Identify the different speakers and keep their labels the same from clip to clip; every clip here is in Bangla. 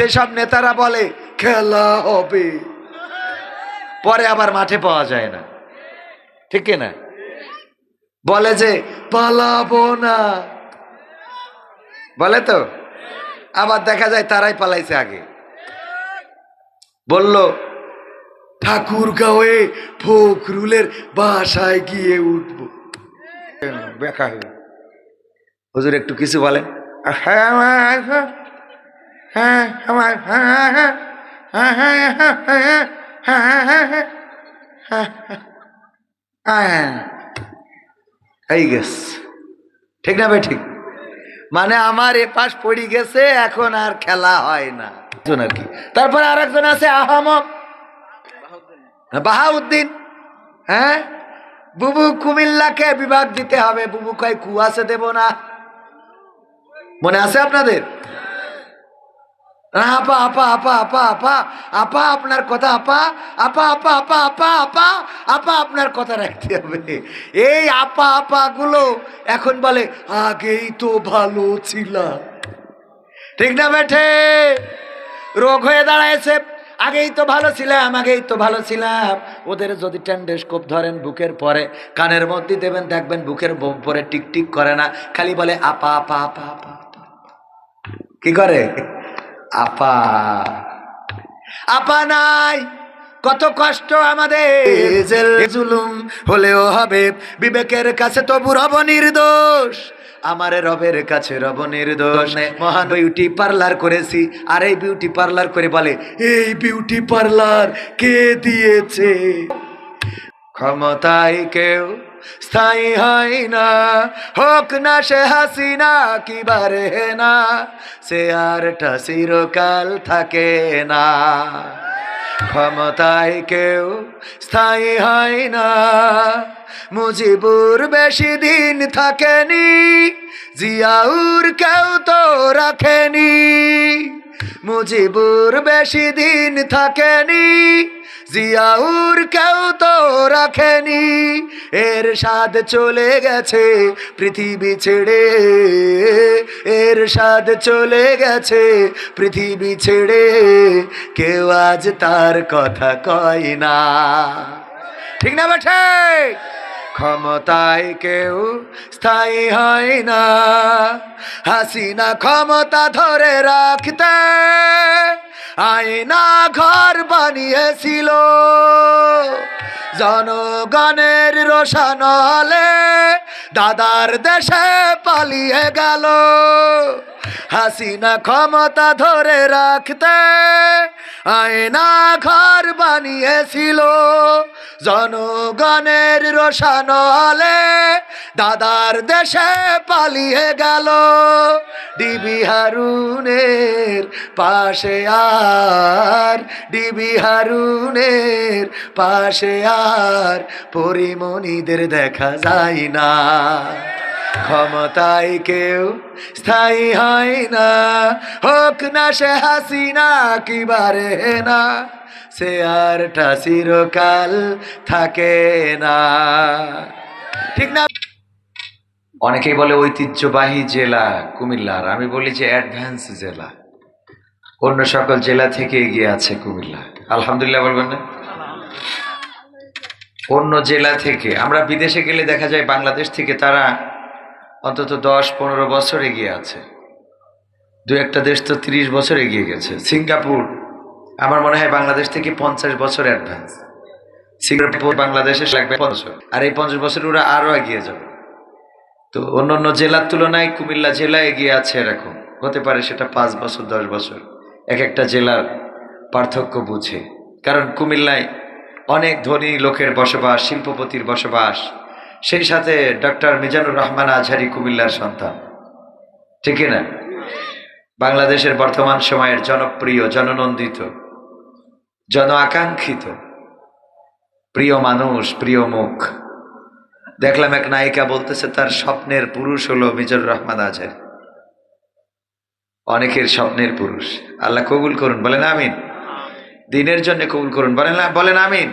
Speaker 1: যেসব নেতারা বলে খেলা হবে, পরে আবার মাঠে পাওয়া যায় না, ঠিক না? বলে যে পালাবো না, বলে তো, আবার দেখা যায় তারাই পালাইছে আগে। বলল ঠাকুরগাঁওয়ে ফখরুলের বাসায় গিয়ে উঠবো, বেকা হয়ে। হুজুর একটু কিছু বলেন। এই গেছ, ঠিক না ভাই? ঠিক, মানে আমার এ পাশ পড়ে গেছে, এখন আর খেলা হয় না আর কি। তারপরে আর একজন আছে আহমদ বাহাউদ্দিন, হ্যাঁ, বুবু কুমিল্লাকে বিভাগ দিতে হবে, বুবু কয় কুয়াশে দেব না, মনে আছে আপনাদের? আপা আপা আপা আপা আপা আপা আপনার কথা, আপা আপা আপা আপা আপা আপা আপা আপনার কথা রাখতে হবে। এই আপা আপা গুলো এখন বলে আগেই তো ভালো ছিল, ঠিক না বেঠে? রোগ হয়ে দাঁড়াইছে, আগেই তো ভালো ছিলাম, আগেই তো ভালো ছিলাম। ওদের যদি টেন্ডেস্কোপ ধরেন বুকের পরে, কানের মধ্যে দেবেন, দেখবেন বুকের পরে টিকটিক করে না, খালি বলে আপা আপা আপা আপা। কি করে? আপা আপা নাই, কত কষ্ট আমাদের। জুলুম হলেও হবে, বিবেকের কাছে তবু রব নির্দোষ, আমার রবের কাছে রব নির্দোষ। মহান বিউটি পার্লার করেছি, আর এই বিউটি পার্লার করে বলে এই বিউটি পার্লার কে দিয়েছে? ক্ষমতায় কেউ স্থায়ী হয় না, হোক না সে হাসিনা কি বারে না, সে আরটা চিরকাল থাকে না। ক্ষমতায় কেউ স্থায়ী হয় না, মুজিবুর বেশি দিন থাকেনি, জিয়াউর কেউ তো রাখেনি। মুজিবুর বেশি দিন থাকেনি, জিয়াউর কেউ তো রাখেনি। এর স্বাদ চলে গেছে পৃথিবী ছেড়ে, এর স্বাদ চলে গেছে পৃথিবী ছেড়ে, কেউ আজ তার কথা কয় না, ঠিক না বেঠে? ক্ষমতায় কেউ স্থায়ী হয় না, হাসিনা ক্ষমতা ধরে রাখতে আয়না ঘর বানিয়েছিল, জনগণের রোশানলে দাদার দেশে পালিয়ে গেল। হাসিনা ক্ষমতা ধরে রাখতে আয়না ঘর বানিয়েছিল, জনগণের রোশানলে দাদার দেশে পালিয়ে গেল। ডিবি হারুনের পাশে আর, ডিবি হারুনের পাশে আর পরিমণিদের দেখা যায় না। ক্ষমতায় কেউ স্থায়ী হয় না, হোক না সে হাসিনা কি বারে না, সে আরটা চিরকাল থাকে না, ঠিক না? অনেকেই বলে ঐতিহ্যবাহী জেলা কুমিল্লার, আমি বলি যে অ্যাডভান্স জেলা, অন্য সকল জেলা থেকে এগিয়ে আছে কুমিল্লা। আলহামদুলিল্লাহ বলবেন না? অন্য জেলা থেকে, আমরা বিদেশে গেলে দেখা যায় বাংলাদেশ থেকে তারা অন্তত 10-15 বছর এগিয়ে আছে, দু একটা দেশ তো 30 বছর এগিয়ে গেছে। সিঙ্গাপুর আমার মনে হয় বাংলাদেশ থেকে 50 বছর অ্যাডভান্স। সিঙ্গাপুর বাংলাদেশে লাগবে 50 বছর, আর এই 50 বছর ওরা আরো এগিয়ে যাবে। তো অন্য জেলার তুলনায় কুমিল্লা জেলা এগিয়ে আছে, এরকম হতে পারে সেটা 5 বছর 10 বছর, এক একটা জেলার পার্থক্য বুঝে। কারণ কুমিল্লায় অনেক ধনী লোকের বসবাস, শিল্পপতির বসবাস, সেই সাথে ডক্টর মিজানুর রহমান আজহারি কুমিল্লার সন্তান, ঠিক না? বাংলাদেশের বর্তমান সময়ের জনপ্রিয়, জননন্দিত, জন আকাঙ্ক্ষিত প্রিয় মানুষ, প্রিয় মুখ। দেখলাম এক নায়িকা বলতেছে তার স্বপ্নের পুরুষ হলো মিজানুর রহমান আজহারি। অনেকের স্বপ্নের পুরুষ, আল্লাহ কবুল করুন, বলেন আমিন। দিনের জন্য কবুল করুন, বলেন আমিন।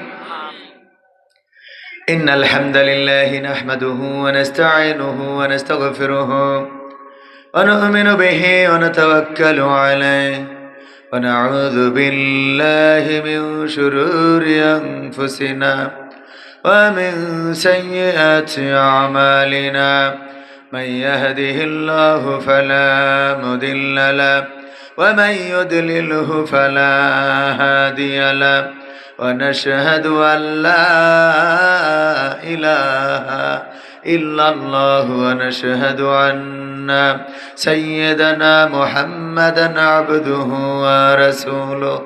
Speaker 1: ইন্নাল হামদালিল্লাহি নাহমাদুহু ওয়া নাস্তাঈনুহু ওয়া নাস্তাগফিরুহু ওয়া নু'মিনু বিহি ওয়া নাতাওয়াক্কালু আলাইহি ونعوذ بالله من شرور أنفسنا ومن سيئات أعمالنا من يهده الله فلا مضل له ومن يضلله فلا هادي له ونشهد أن لا إله إلا الله ونشهد أن سيدنا محمدا عبده ورسوله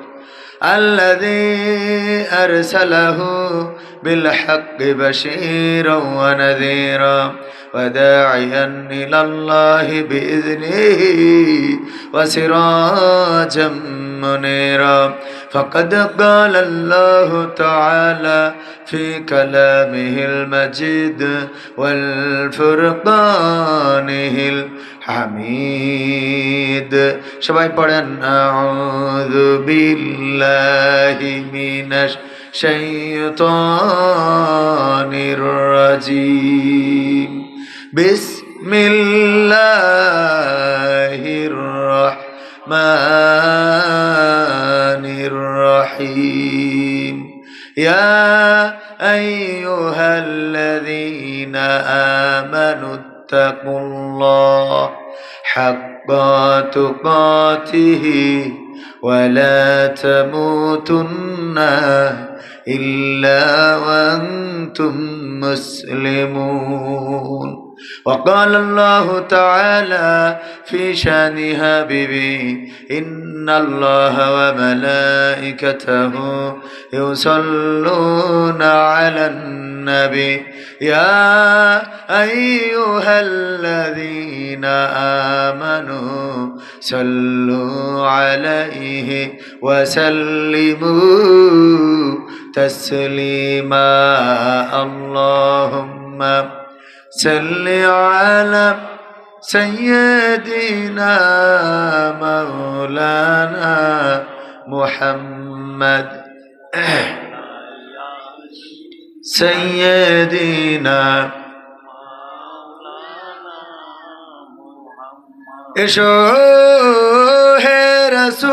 Speaker 1: الذي أرسله بالحق بشيرا ونذيرا وداعيا إلى الله بإذنه وسراجا منيرا فقد قال الله تعالى في كلامه المجيد والفرقانه الحميد সবাই পড়েন আউযু বিল্লাহি মিনাশ শাইতানির রাজিম বিসমিল্লাহির রাহমানির রহিম ইয়া আইয়ুহাল্লাযীনা আমানু ইত্তাকুল্লাহ হাক্কা তুকাতিহি ولا تموتن إلا وأنتم مسلمون وقال الله تعالى في شأن حبيبي إن الله وملائكته يصلون على النبي يا أيها الذين آمنوا صلوا عليه وسلموا تسليما اللهم صل على سيدنا مولانا محمد سيدنا এসো হে রাসূল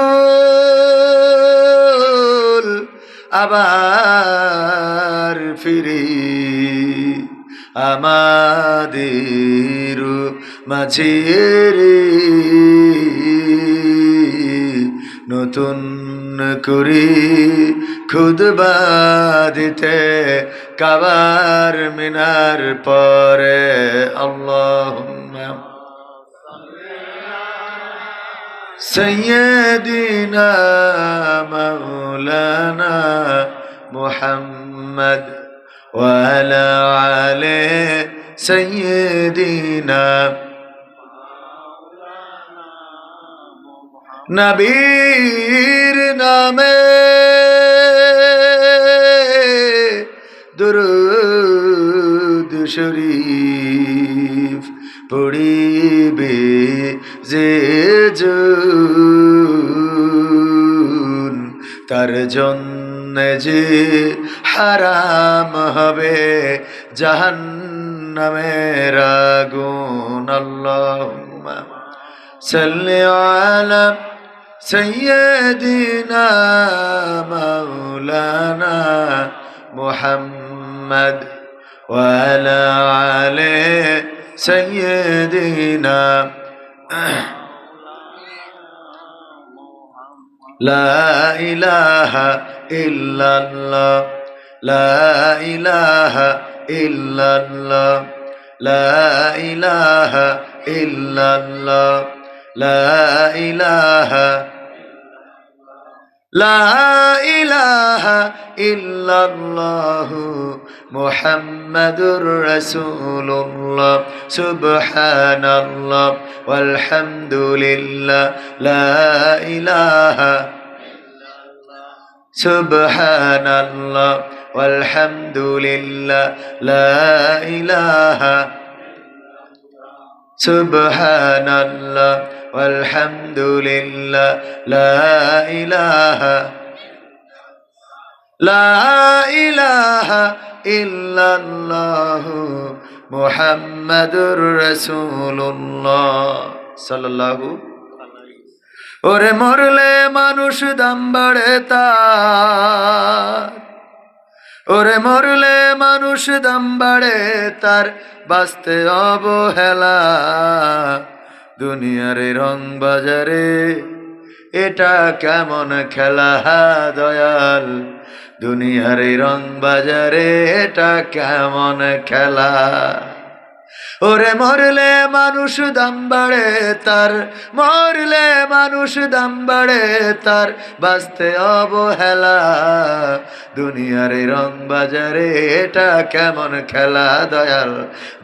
Speaker 1: আবার ফিরে আমাদের মাঝে রে নতুন করে খুতবা দিতে কাবার মিনার পরে আল্লাহুম্মা سيدنا مولانا محمد وعلى آله سيدنا নবীর নামে দুরূদ শরীফ পড়িবে যে জন তার জন্য যে হারাম হবে জাহান্নামের আগুন আল্লাহুম্মা সাল্লি আলা সাইয়্যিদিনা মাওলানা মুহাম্মদ ওয়া আলা আলি সাইয়্যিদিনা লা ইলাহা ইল্লাল্লাহ লা ইলাহা ইল্লাল্লাহ লা ইলাহা ইল্লাল্লাহ লা ইলাহা লা ইলাহা ইল্লাল্লাহ মুহাম্মাদুর রাসূলুল্লাহ সুবহানাল্লাহ ওয়ালহামদুলিল্লাহ লা ইলাহা সুবহানাল্লাহ ওয়ালহামদুলিল্লাহ লা ইলাহা সুবহানাল্লাহ ওয়ালহামদুলিল্লাহ লা ইলাহা ইল্লাল্লাহ মুহাম্মাদুর রাসূলুল্লাহ সাল্লাল্লাহু ওরে মরলে মানুষ দাম বাড়ে তার, ওরে মরলে মানুষ দাম বাড়ে তার, বাঁচতে অবহেলা। দুনিয়ার রং বাজারে এটা কেমন খেলা দয়াল, দুনিয়ার রং বাজারে এটা কেমন খেলা। ওরে মরলে মানুষ দাম বাড়ে তার, মরলে মানুষ দাম বাড়ে তার, বাঁচতে অবহেলা। দুনিয়ার রং বাজারে এটা কেমন খেলা দয়াল,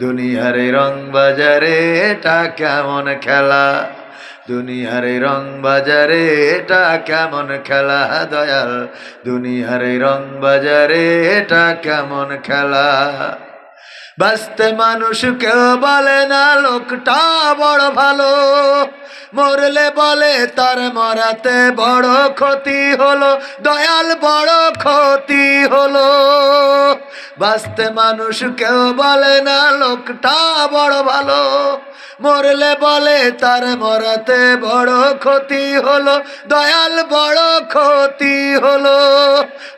Speaker 1: দুনিয়ার রং বাজারে এটা কেমন খেলা। দুনিয়ার রং বাজারে এটা কেমন খেলা দয়াল, দুনিয়ার রং বাজারে এটা কেমন খেলা। বাঁচতে মানুষ কেউ বলে না লোকটা বড় ভালো, মরলে বলে তার মরাতে বড় ক্ষতি হলো দয়াল, বড় ক্ষতি হলো। বাঁচতে মানুষ কেউ বলে না লোকটা বড় ভালো, মরলে বলে তার মরাতে বড় ক্ষতি হলো দয়াল, বড় ক্ষতি হলো।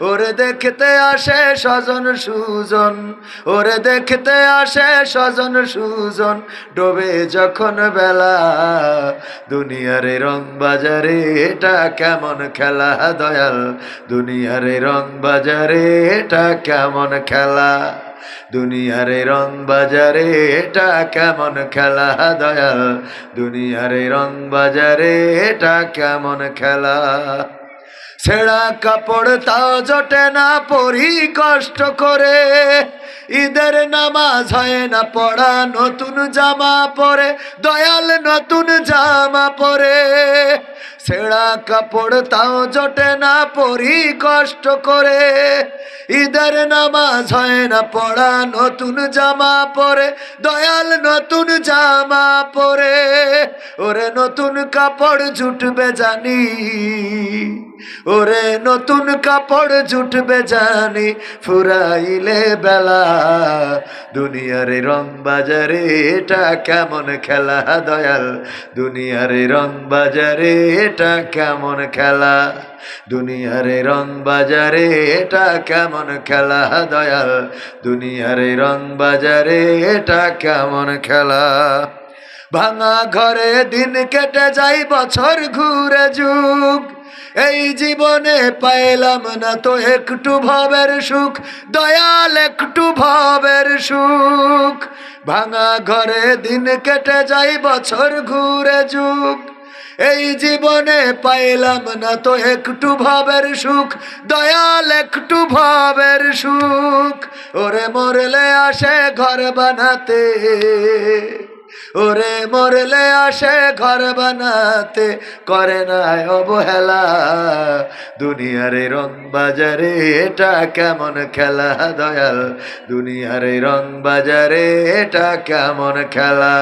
Speaker 1: ওরে দেখতে আসে স্বজন সুজন, ওরে দেখতে আসে স্বজন সুজন, ডোবে যখন বেলা। দুনিয়ার রং বাজারে এটা কেমন খেলা দয়াল, দুনিয়ার রং বাজারে এটা কেমন খেলা। দুনিয়ার রং বাজারে এটা কেমন খেলা দয়াল, দুনিয়ার রং বাজারে এটা কেমন খেলা। ছেঁড়া কাপড় তাও জোটে না পরি কষ্ট করে, ঈদের নামাজ হয় না পড়া, নতুন জামা পরে দয়াল, নতুন জামা পরে। ছেঁড়া কাপড় তাও জোটে না পরি কষ্ট করে, ঈদের নামাজ হয় না পড়া, নতুন জামা পরে দয়াল, নতুন জামা পরে। ওরে নতুন কাপড় জুটবে জানি, ওরে নতুন কাপড় জুটবে জানি, ফুরাইলে বেলা। দুনিয়ার রং বাজারে এটা কেমন খেলা দয়াল, দুনিয়ার রং বাজারে এটা কেমন খেলা। দুনিয়ার রং বাজারে এটা কেমন খেলা দয়াল, দুনিয়ার রং বাজারে এটা কেমন খেলা। ভাঙা ঘরে দিন কেটে যাই, বছর ঘুরে যুগ, এই জীবনে পাইলাম না তো একটু ভবের সুখ দয়াল, একটু ভবের সুখ। ভাঙা ঘরে দিন কেটে যাই, বছর ঘুরে যুগ, এই জীবনে পাইলাম না তো একটু ভবের সুখ দয়াল, একটু ভবের সুখ। ওরে মরলে আসে ঘর বানাতে, ওরে মরলে আসে ঘর বানাতে, করে না অবহেলা। দুনিয়ার রং বাজারে এটা কেমন খেলা দয়াল, দুনিয়ার রং বাজারে এটা কেমন খেলা।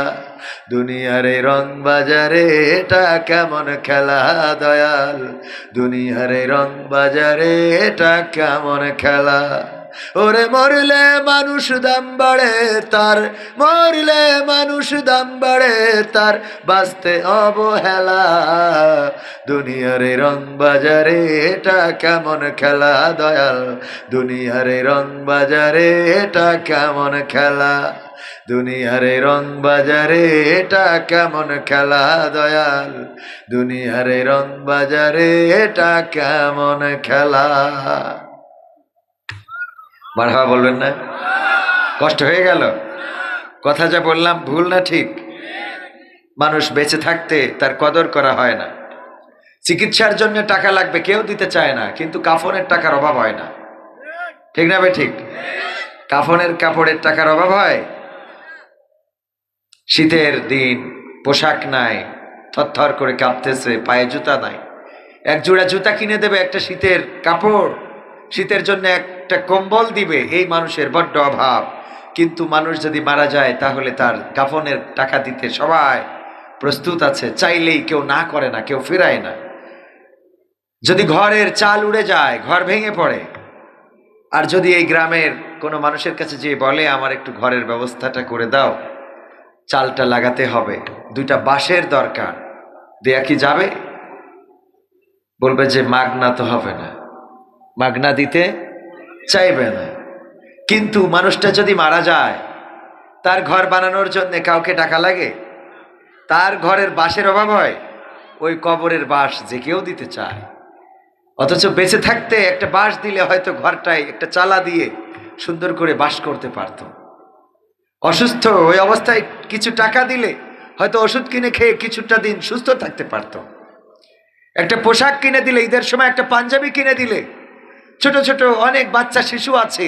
Speaker 1: দুনিয়ার রং বাজারে এটা কেমন খেলা দয়াল, দুনিয়ার রং বাজারে এটা কেমন খেলা। ওরে মরলে মানুষ দাম বাড়ে তার, মরলে মানুষ দাম বাড়ে তার, বাঁচতে অবহেলা। দুনিয়ার রং বাজারে এটা কেমন খেলা দয়াল, দুনিয়ার রং বাজারে এটা কেমন খেলা। দুনিয়ার রং বাজারে এটা কেমন খেলা দয়াল, দুনিয়ার রং বাজারে এটা কেমন খেলা। মারহাবা বলবেন না? কষ্ট হয়ে গেল? কথা যা বললাম ভুল না ঠিক? মানুষ বেঁচে থাকতে তার কদর করা হয় না। চিকিৎসার জন্য টাকা লাগবে, কেউ দিতে চায় না, কিন্তু কাফনের টাকার অভাব হয় না। ঠিক না ভাই? ঠিক। কাফনের কাপড়ের টাকার অভাব হয়? শীতের দিন, পোশাক নাই, থরথর করে কাঁপতেছে, পায়ে জুতা নাই, এক জোড়া জুতা কিনে দেবে, একটা শীতের কাপড়, শীতের জন্য একটা কম্বল দিবে, এই মানুষের বড্ড অভাব। কিন্তু মানুষ যদি মারা যায় তাহলে তার কাফনের টাকা দিতে সবাই প্রস্তুত আছে, চাইলেই কেউ না করে না, কেউ ফেরায় না। যদি ঘরের চাল উড়ে যায়, ঘর ভেঙে পড়ে, আর যদি এই গ্রামের কোনো মানুষের কাছে যে বলে আমার একটু ঘরের ব্যবস্থাটা করে দাও, চালটা লাগাতে হবে, দুইটা বাঁশের দরকার, দেয়া কি যাবে? বলবে যে মাগনা তো হবে না, মাগনা দিতে চাইবে না। কিন্তু মানুষটা যদি মারা যায়, তার ঘর বানানোর জন্য কাউকে টাকা লাগে? তার ঘরের বাঁশের অভাব হয়? ওই কবরের বাঁশ যে কেউ দিতে চায়। অথচ বেঁচে থাকতে একটা বাঁশ দিলে হয়তো ঘরটায় একটা চালা দিয়ে সুন্দর করে বাস করতে পারত। অসুস্থ ওই অবস্থায় কিছু টাকা দিলে হয়তো ওষুধ কিনে খেয়ে কিছুটা দিন সুস্থ থাকতে পারত। একটা পোশাক কিনে দিলে, ঈদের সময় একটা পাঞ্জাবি কিনে দিলে, ছোট ছোট অনেক বাচ্চা শিশু আছে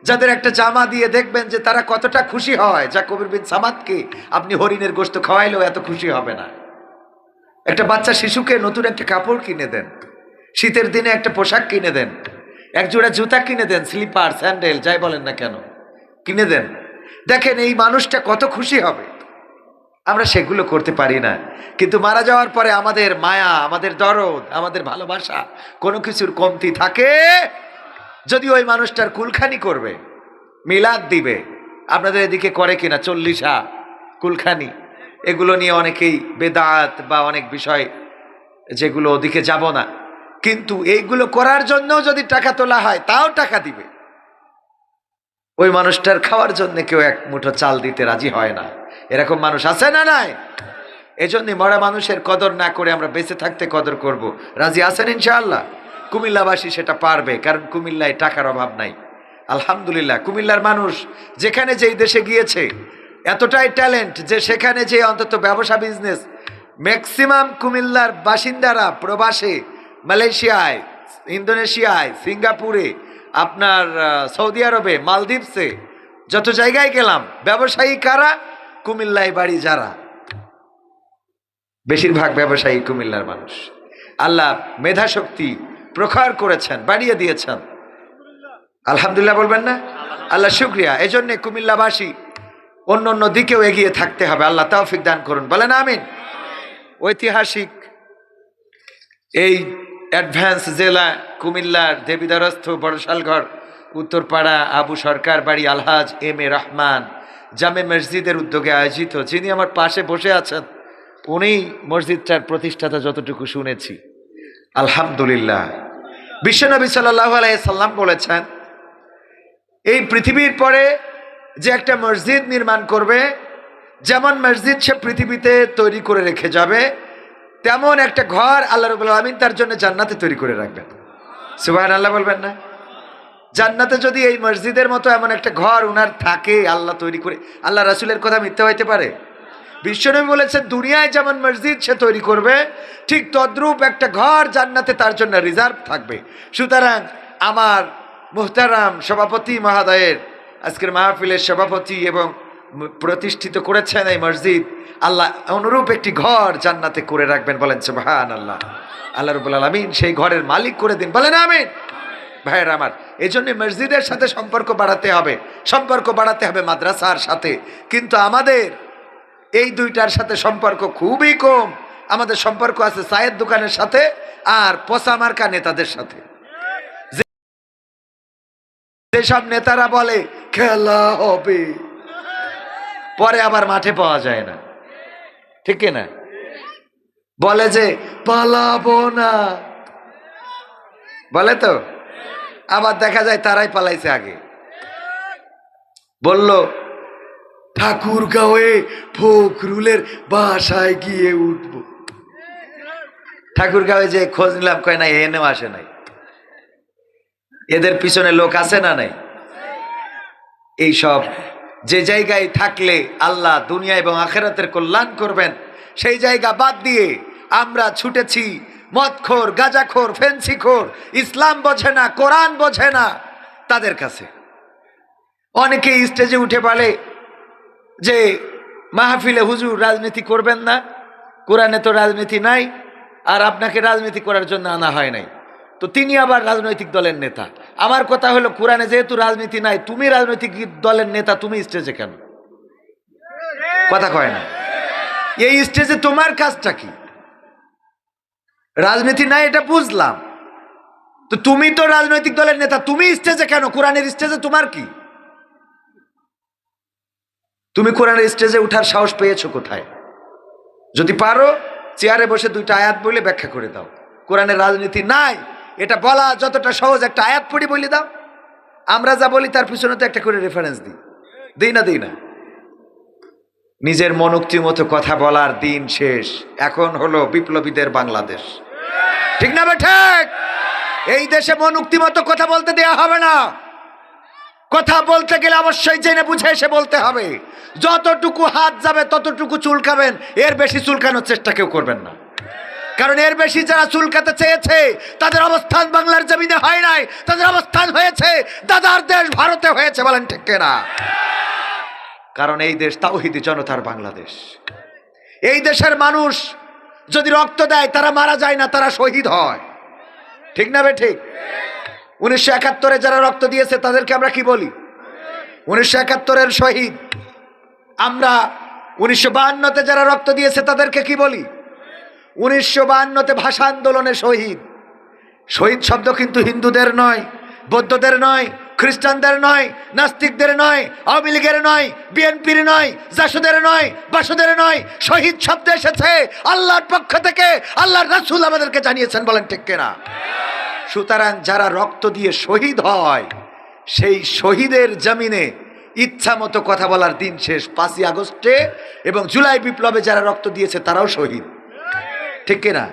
Speaker 1: যাদের একটা জামা দিয়ে দেখবেন যে তারা কতটা খুশি হয়, যা কবির বিন সামাদকে আপনি হরিণের গোশত খাওয়াইলেও এত খুশি হবে না। একটা বাচ্চা শিশুকে নতুন একটা কাপড় কিনে দেন, শীতের দিনে একটা পোশাক কিনে দেন, একজোড়া জুতা কিনে দেন, স্লিপার স্যান্ডেল যাই বলেন না কেন কিনে দেন। দেখেন এই মানুষটা কত খুশি হবে। আমরা সেগুলো করতে পারি না। কিন্তু মারা যাওয়ার পরে আমাদের মায়া, আমাদের দরদ, আমাদের ভালোবাসা কোনো কিছুর কমতি থাকে? যদি ওই মানুষটার কুলখানি করবে, মিলাদ দিবে, আপনাদের এদিকে করে কিনা 40 কুলখানি, এগুলো নিয়ে অনেকেই বেদাত বা অনেক বিষয় যেগুলো ওদিকে যাব না, কিন্তু এইগুলো করার জন্য যদি টাকা তোলা হয় তাও টাকা দিবে। ওই মানুষটার খাওয়ার জন্য কেউ এক মুঠো চাল দিতে রাজি হয় না। এরকম মানুষ আছে না নাই? এজন্য মরা মানুষের কদর না করে আমরা বেঁচে থাকতে কদর করব। রাজি আছেন ইনশাআল্লাহ? কুমিল্লাবাসী সেটা পারবে, কারণ কুমিল্লায় টাকার অভাব নাই। আলহামদুলিল্লাহ, কুমিল্লার মানুষ যেখানে যেই দেশে গিয়েছে এতটাই ট্যালেন্ট যে সেখানে যে অন্তত ব্যবসা বিজনেস, ম্যাক্সিমাম কুমিল্লার বাসিন্দারা প্রবাসে, মালয়েশিয়ায়, ইন্দোনেশিয়ায়, সিঙ্গাপুরে, আপনার সৌদি আরবে, মালদ্বীপসে, যত জায়গায় গেলাম ব্যবসায়ী কারা? কুমিল্লায় বাড়ি যারা, বেশিরভাগ ব্যবসায়ী কুমিল্লার মানুষ। আল্লাহ মেধা শক্তি প্রখর করেছেন, বাড়িয়ে দিয়েছেন। আলহামদুলিল্লাহ বলবেন না? আল্লাহ শুকরিয়া। এজন্য কুমিল্লাবাসী অন্য অন্য দিকেও এগিয়ে থাকতে হবে। আল্লাহ তৌফিক দান করুন, বলেন আমিন। ঐতিহাসিক এই অ্যাডভান্স জেলা কুমিল্লার দেবীদারস্থ বড়শালগড় উত্তরপাড়া আবু সরকার বাড়ি আলহাজ এম এ রহমান জামে মসজিদের উদ্যোগে আয়োজিত, যিনি আমার পাশে বসে আছেন, উনি মসজিদটার প্রতিষ্ঠাতা যতটুকু শুনেছি। আলহামদুলিল্লাহ। বিশ্বনবী সাল্লাল্লাহু আলাইহি সাল্লাম বলেছেন, এই পৃথিবীর পরে যে একটা মসজিদ নির্মাণ করবে, যেমন মসজিদ সে পৃথিবীতে তৈরি করে রেখে যাবে, তেমন একটা ঘর আল্লাহ রাব্বুল আলামিন তার জন্য জান্নাতে তৈরি করে রাখবেন। সুবহানাল্লাহ বলবেন না? জান্নাতে যদি এই মসজিদের মতো এমন একটা ঘর উনার থাকে, আল্লাহ তৈরি করে, আল্লাহ রাসূলের কথা মিথ্যা হইতে পারে? বিশ্বনবী বলেছেন দুনিয়ায় যেমন মসজিদ সে তৈরি করবে, ঠিক তদ্রূপ একটা ঘর জান্নাতে তার জন্য রিজার্ভ থাকবে। সুতরাং আমার মুহতারাম সভাপতি মহোদয়ের, আজকের মাহফিলের সভাপতি এবং প্রতিষ্ঠিত করেছেন এই মসজিদ, আল্লাহ অনুরূপ একটি ঘর জান্নাতে করে রাখবেন, বলেন সুবহানাল্লাহ। আল্লাহ রাব্বুল আলামিন সেই ঘরের মালিক করে দিন, বলেন আমিন। ভাইয়ের আমার, এই জন্য মসজিদের সাথে সম্পর্ক বাড়াতে হবে, সম্পর্ক বাড়াতে হবে মাদ্রাসার সাথে। কিন্তু আমাদের এই দুইটার সাথে সম্পর্ক খুবই কম। আমাদের সম্পর্ক আছে চায়ের দোকানের সাথে আর পচামার্কা নেতাদের সাথে। যেসব নেতারা বলে খেলা হবে, পরে আবার মাঠে পাওয়া যায় না, ঠিক না? বলে যে পালাবো না, বলে তো, আবার দেখা যায় তারাই পালাইছে আগে। বলল ঠাকুরগাঁওয়ে ফখরুলের বাসায় গিয়ে উঠব, ঠাকুরগাঁওয়ে যে খোঁজ নিলাম, কয় না এনেও আসে নাই। এদের পিছনে লোক আছে না নাই? এই সব যে জায়গায় থাকলে আল্লাহ দুনিয়া এবং আখিরাতের কল্যাণ করবেন, সেই জায়গা বাদ দিয়ে আমরা ছুটেছি মদখোর, গাঁজাখোর, ফেন্সিখোর, ইসলাম বোঝে না, কোরআন বোঝে না তাদের কাছে। অনেকে স্টেজে উঠে বলে যে মাহফিলে হুজুর রাজনীতি করবেন না, কোরআনে তো রাজনীতি নাই, আর আপনাকে রাজনীতি করার জন্য আনা হয় নাই, তো তিনি আবার রাজনৈতিক দলের নেতা। আমার কথা হলো, কোরআনে যেহেতু রাজনীতি নাই, তুমি রাজনৈতিক দলের নেতা, তুমি স্টেজে কেন? কথা কয় না। এই স্টেজে তোমার কাজটা কি? রাজনীতি নাই এটা বুঝলাম, তো তুমি তো রাজনৈতিক দলের নেতা, তুমি স্টেজে কেন? কোরআনের স্টেজে তোমার কি? তুমি কোরআনের স্টেজে উঠার সাহস পেয়েছো কোথায়? যদি পারো চেয়ারে বসে দুইটা আয়াত বলে ব্যাখ্যা করে দাও, কোরআনের রাজনীতি নাই, এটা বলা যতটা সহজ। একটা আয়াত পড়ি বলি দাও, আমরা যা বলি তার পিছনে তো একটা করে রেফারেন্স দিই না। নিজের মনোক্তি মতো কথা বলার দিন শেষ। এখন হলো বিপ্লবীদের বাংলাদেশ, ঠিক না ঠিক? এই দেশে মনোক্তি মতো কথা বলতে দেয়া হবে না। কথা বলতে গেলে অবশ্যই জেনে বুঝে এসে বলতে হবে। যতটুকু হাত যাবে ততটুকু চুলকাবেন, এর বেশি চুলকানোর চেষ্টা কেউ করবেন না। কারণ এর বেশি যারা চুলকাতে চেয়েছে তাদের অবস্থান বাংলার জমিনে হয় নাই, তাদের অবস্থান হয়েছে দাদার দেশ ভারতে হয়েছে। বলেন ঠিক কিনা? কারণ এই দেশ তাওহীদি জনতার বাংলাদেশ। এই দেশের মানুষ যদি রক্ত দেয় তারা মারা যায় না, তারা শহীদ হয়, ঠিক না বে ঠিক? 1971-এ যারা রক্ত দিয়েছে তাদেরকে আমরা কি বলি? 1971-এর শহীদ। আমরা 1952-তে যারা রক্ত দিয়েছে তাদেরকে কি বলি? 1952-তে ভাষা আন্দোলনে শহীদ। শহীদ শব্দ কিন্তু হিন্দুদের নয়, বৌদ্ধদের নয়, খ্রিস্টানদের নয়, নাস্তিকদের নয়, আওয়ামী লীগের নয়, বিএনপির নয়, জাসদের নয়, বাসুদের নয়। শহীদ শব্দ এসেছে আল্লাহর পক্ষ থেকে, আল্লাহর রাসূল আমাদেরকে জানিয়েছেন। বলেন ঠিক কিনা? সুতরাং যারা রক্ত দিয়ে শহীদ হয় সেই শহীদের জমিনে ইচ্ছা মতো কথা বলার দিন শেষ। 5ই আগস্টে এবং জুলাই বিপ্লবে যারা রক্ত দিয়েছে তারাও শহীদ, ঠিক কিনা?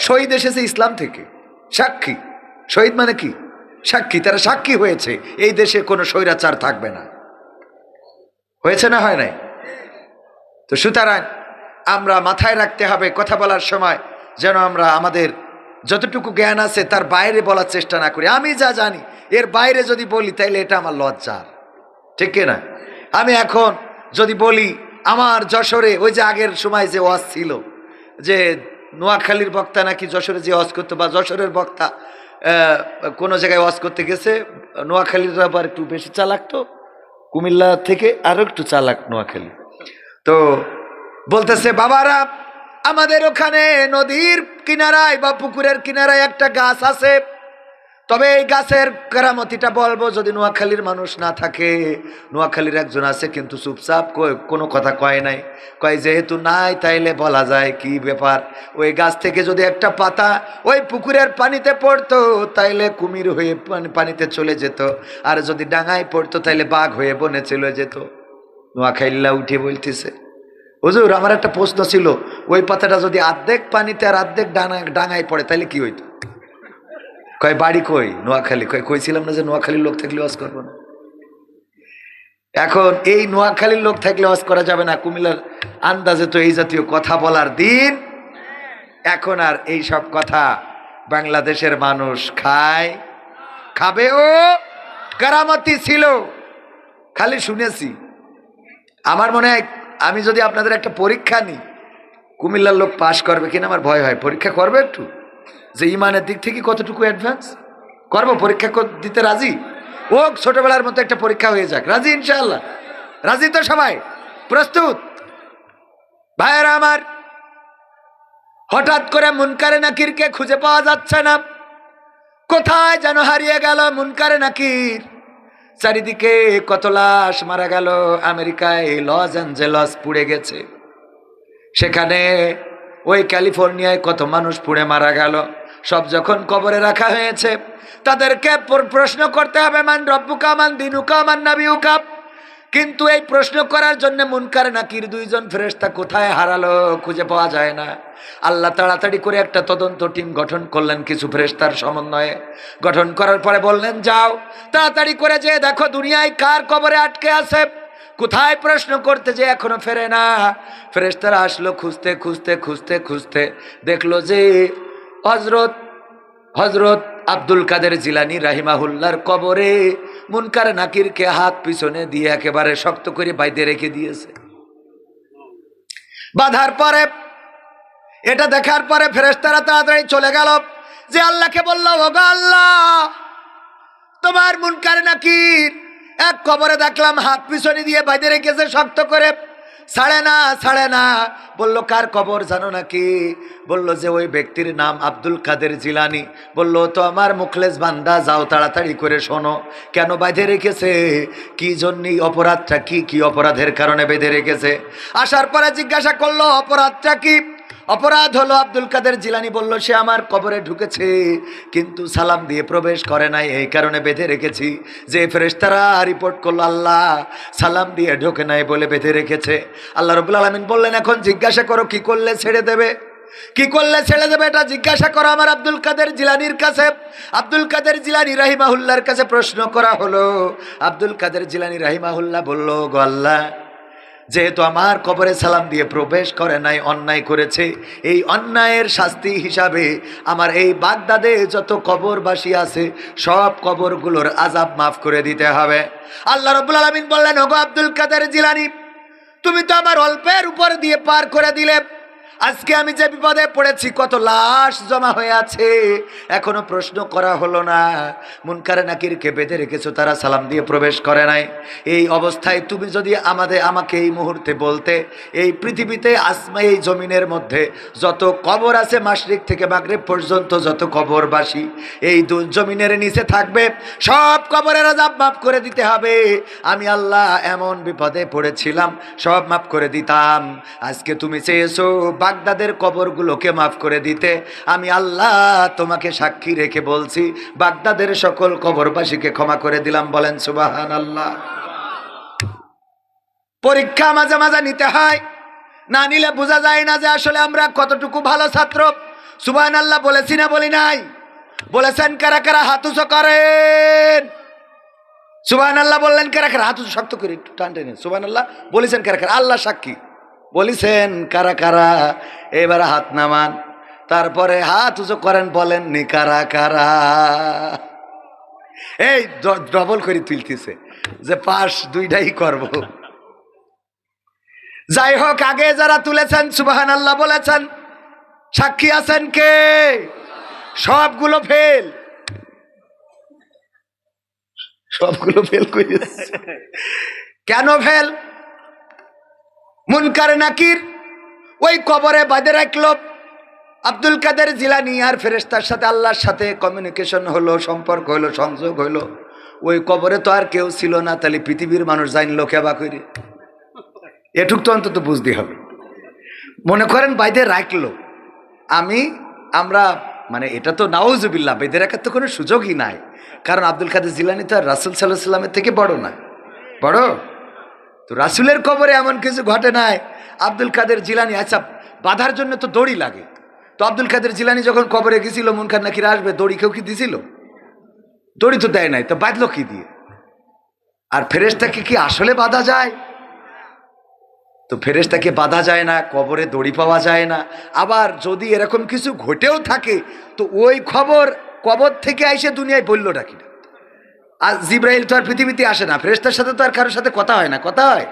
Speaker 1: শহীদ এসেছে ইসলাম থেকে। সাক্ষী, শহীদ মানে কি? সাক্ষী। তারা সাক্ষী হয়েছে এই দেশে কোনো স্বৈরাচার থাকবে না। হয়েছে না হয় নাই? তো সুতরাং আমরা মাথায় রাখতে হবে কথা বলার সময় যেন আমরা আমাদের যতটুকু জ্ঞান আছে তার বাইরে বলার চেষ্টা না করি। আমি যা জানি এর বাইরে যদি বলি তাইলে এটা আমার লজ্জার, ঠিক কিনা? আমি এখন যদি বলি আমার যশোরে ওই যে আগের সময় যে ওয়াজ ছিল যে নোয়াখালীর বক্তা নাকি যশোরে যে ওয়াজ করতো, বা যশোরের বক্তা কোনো জায়গায় ওয়াজ করতে গেছে, নোয়াখালীর আবার একটু বেশি চালাক, তো কুমিল্লা থেকে আরো একটু চালাক নোয়াখালী। তো বলতেছে, বাবারা আমাদের ওখানে নদীর কিনারায় বা পুকুরের কিনারায় একটা গাছ আছে, তবে এই গাছের কেরামতিটা বলবো যদি নোয়াখালীর মানুষ না থাকে। নোয়াখালীর একজন আছে কিন্তু চুপচাপ, কোনো কথা কয় নাই। কয় যেহেতু নাই তাইলে বলা যায় কি ব্যাপার। ওই গাছ থেকে যদি একটা পাতা ওই পুকুরের পানিতে পড়তো তাইলে কুমির হয়ে পানিতে চলে যেত, আর যদি ডাঙায় পড়তো তাইলে বাঘ হয়ে বনে চলে যেত। নোয়াখালীরা উঠে বলতেছে, হুজুর আমার একটা প্রশ্ন ছিল, ওই পাতাটা যদি অর্ধেক পানিতে আর অর্ধেক ডাঙায় পড়ে তাহলে কি হইতো? কয় বাড়ি কই? নোয়াখালী। কইছিলাম না যে নোয়াখালীর লোক থাকলে ওয়াজ করবো না। এখন এই নোয়াখালীর লোক থাকলে ওয়াজ করা যাবে না, কুমিল্লার আন্দাজে তো এই জাতীয় কথা বলার দিন এখন আর এই সব কথা বাংলাদেশের মানুষ খাবেও। কারামতি ছিল খালি শুনেছি। আমার মনে হয় আমি যদি আপনাদের একটা পরীক্ষা নিই, কুমিল্লার লোক পাশ করবে কিনা আমার ভয় হয়। পরীক্ষা করবে একটু, যে ইমানের দিক থেকে কতটুকু অ্যাডভান্স করবো। পরীক্ষা দিতে রাজি? ও ছোটবেলার মতো একটা পরীক্ষা হয়ে যাক। রাজি ইনশাআল্লাহ? রাজি তো সবাই? প্রস্তুত? ভাইয়েরা আমার, হঠাৎ করে মুনকারে নাকিরকে খুঁজে পাওয়া যাচ্ছে না। কোথায় যেন হারিয়ে গেল মুনকারে নাকির। চারিদিকে কত লাশ মারা গেল। আমেরিকায় লস অ্যাঞ্জেলস পুড়ে গেছে, সেখানে ওই ক্যালিফোর্নিয়ায় কত মানুষ পুড়ে মারা গেল। সব যখন কবরে রাখা হয়েছে তাদেরকে প্রশ্ন করতে হবে, মান রব্বুকা মান দিনুকা মান নাবিউকা। কিন্তু এই প্রশ্ন করার জন্য মুনকার নাকির দুইজন ফেরেশতা কোথায় হারালো খুঁজে পাওয়া যায় না। আল্লাহ তাড়াতাড়ি করে একটা তদন্ত টিম গঠন করলেন কিছু ফেরেশতার সমন্বয়ে। গঠন করার পরে বললেন, যাও তাড়াতাড়ি করে যে দেখো দুনিয়ায় কার কবরে আটকে আছে। কোথায় প্রশ্ন করতে যে এখনো ফেরে না। ফেরেশতারা আসলো খুঁজতে খুঁজতে খুঁজতে খুঁজতে দেখলো যে হজরত আব্দুল কাদের জিলানী রাহিমাহুল্লাহর কবরে মুনকার নাকিরকে হাত পিছনে দিয়ে একেবারে শক্ত করে বাইধে রেখে দিয়েছে। বাঁধার পরে এটা দেখার পরে ফেরেশতারা তাড়াতাড়ি চলে গেল, যে আল্লাহকে বলল, ওগো আল্লাহ, তোমার মুনকার নাকির এক কবরে দেখলাম হাত পিছনে দিয়ে বাইধে রেখেছে শক্ত করে, ছাড়ে না। বলল, কার কবর জানো নাকি? বলল যে ওই ব্যক্তির নাম আব্দুল কাদের জিলানী। বলল, তো আমার মুখলেস বান্দা, যাও তাড়াতাড়ি করে শোনো কেন বাইধে রেখেছে, কি জন্য, অপরাধটা কি, কি অপরাধের কারণে বেঁধে রেখেছে। আসার পরে জিজ্ঞাসা করলো, অপরাধটা কি? অপরাধ হলো আব্দুল কাদের জিলানী বলল সে আমার কবরে ঢুকেছে কিন্তু সালাম দিয়ে প্রবেশ করে নাই, এই কারণে বেঁধে রেখেছি। যে ফেরেশতারা রিপোর্ট করলো আল্লাহ সালাম দিয়ে ঢোকে নাই বলে বেঁধে রেখেছে। আল্লাহ রাব্বুল আলামিন বললেন এখন জিজ্ঞাসা করো কি করলে ছেড়ে দেবে, কি করলে ছেড়ে দেবে, এটা জিজ্ঞাসা করো আমার আব্দুল কাদের জিলানীর কাছে। আব্দুল কাদের জিলানী রাহিমাহুল্লাহর কাছে প্রশ্ন করা হলো। আব্দুল কাদের জিলানী রাহিমাহুল্লাহ বলল গো আল্লাহ, যেহেতু আমার কবরে সালাম দিয়ে প্রবেশ করে নাই, অন্যায় করেছে, এই অন্যায়ের শাস্তি হিসাবে আমার এই বাগদাদে যত কবরবাসী আছে সব কবরগুলোর আযাব মাফ করে দিতে হবে। আল্লাহ রাব্বুল আলামিন বললেন ওগো আব্দুল কাদের জিলানী, তুমি তো আমার অল্পের উপর দিয়ে পার করে দিলে। আজকে আমি যে বিপদে পড়েছি, কত লাশ জমা হয়ে আছে, এখনো প্রশ্ন করা হলো না। মুনকার নাকিরকে বেঁধে রেখেছো, তারা সালাম দিয়ে প্রবেশ করে নাই। এই অবস্থায় তুমি যদি আমাকে এই মুহূর্তে বলতে এই পৃথিবীতে এই জমিনের মধ্যে যত কবর আছে মাশরিক থেকে মাগরিব পর্যন্ত যত কবরবাসী এই জমিনের নিচে থাকবে সব কবরের আযাব মাফ করে দিতে হবে, আমি আল্লাহ এমন বিপদে পড়েছিলাম সব মাফ করে দিতাম। আজকে তুমি চেয়েছো বাগদাদের কবরগুলোকে মাফ করে দিতে, আমি আল্লাহ তোমাকে সাক্ষী রেখে বলছি বাগদাদের সকল কবরবাসীকে ক্ষমা করে দিলাম। বলেন সুবহানাল্লাহ। পরীক্ষা মাঝে মাঝে নিতে হয়, না নিলে বোঝা যায় না যে আসলে আমরা কতটুকু ভালো ছাত্র। সুবহানাল্লাহ বলেছি না বলি নাই? বলেছেন কারা কারা হাত উঁচু করেন? সুবহানাল্লাহ বললেন কারা কারা? হাত উঁচু শক্ত করে একটু টান টেনে সুবহানাল্লাহ বলেছেন কারা কারা? আল্লাহ সাক্ষী বলেছেন কারা কারা? এবার হাত নামান, তারপরে হাত উঁচু করেন, বলেননি কারা কারা? এই ডবল করে তুলতেছে যে পাশ দুইটাই করব। যাই হোক, আগে যারা তুলেছেন সুবহানাল্লাহ বলেছেন, সাক্ষী আছেন কে? সবগুলো ফেল, সবগুলো ফেল করে। কেন ফেল? মুনকার নাকির ওই কবরে বাঁধে রাখলো আব্দুল কাদের জিলানী, আর ফেরেশতার সাথে আল্লাহর সাথে কমিউনিকেশন হলো, সম্পর্ক হলো, সংযোগ হলো। ওই কবরে তো আর কেউ ছিল না, তাহলে পৃথিবীর মানুষ জানলো কেবা করে? এটুক তো অন্তত বুঝতে হবে। মনে করেন বাইদে রাখলো, আমরা মানে এটা তো নাউজুবিল্লাহ, বেঁধে রাখার তো কোনো সুযোগই নাই, কারণ আব্দুল কাদের জিলানী তো আর রাসূল সাল্লাল্লাহু আলাইহি সাল্লামের থেকে বড় না, বড় তো রাসূলের কবরে এমন কিছু ঘটে নাই। আব্দুল কাদের জিলানী, আচ্ছা বাঁধার জন্য তো দড়ি লাগে, তো আব্দুল কাদের জিলানী যখন কবরে গেছিল মুনকার নাকির আসবে, দড়ি কেউ কি দিছিল? দড়ি তো দেয় নাই, তো বাঁধলো কি দিয়ে? আর ফেরেশতাকে কি আসলে বাঁধা যায়? তো ফেরেশতাকে বাঁধা যায় না, কবরে দড়ি পাওয়া যায় না। আবার যদি এরকম কিছু ঘটেও থাকে তো ওই কবর থেকে আইসে দুনিয়ায় বললো ডাকি না। আর জিব্রাইল তো আর পৃথিবীতে আসে না, ফেরেশতার সাথে তো আর কারোর সাথে কথা হয় না, কথা হয়?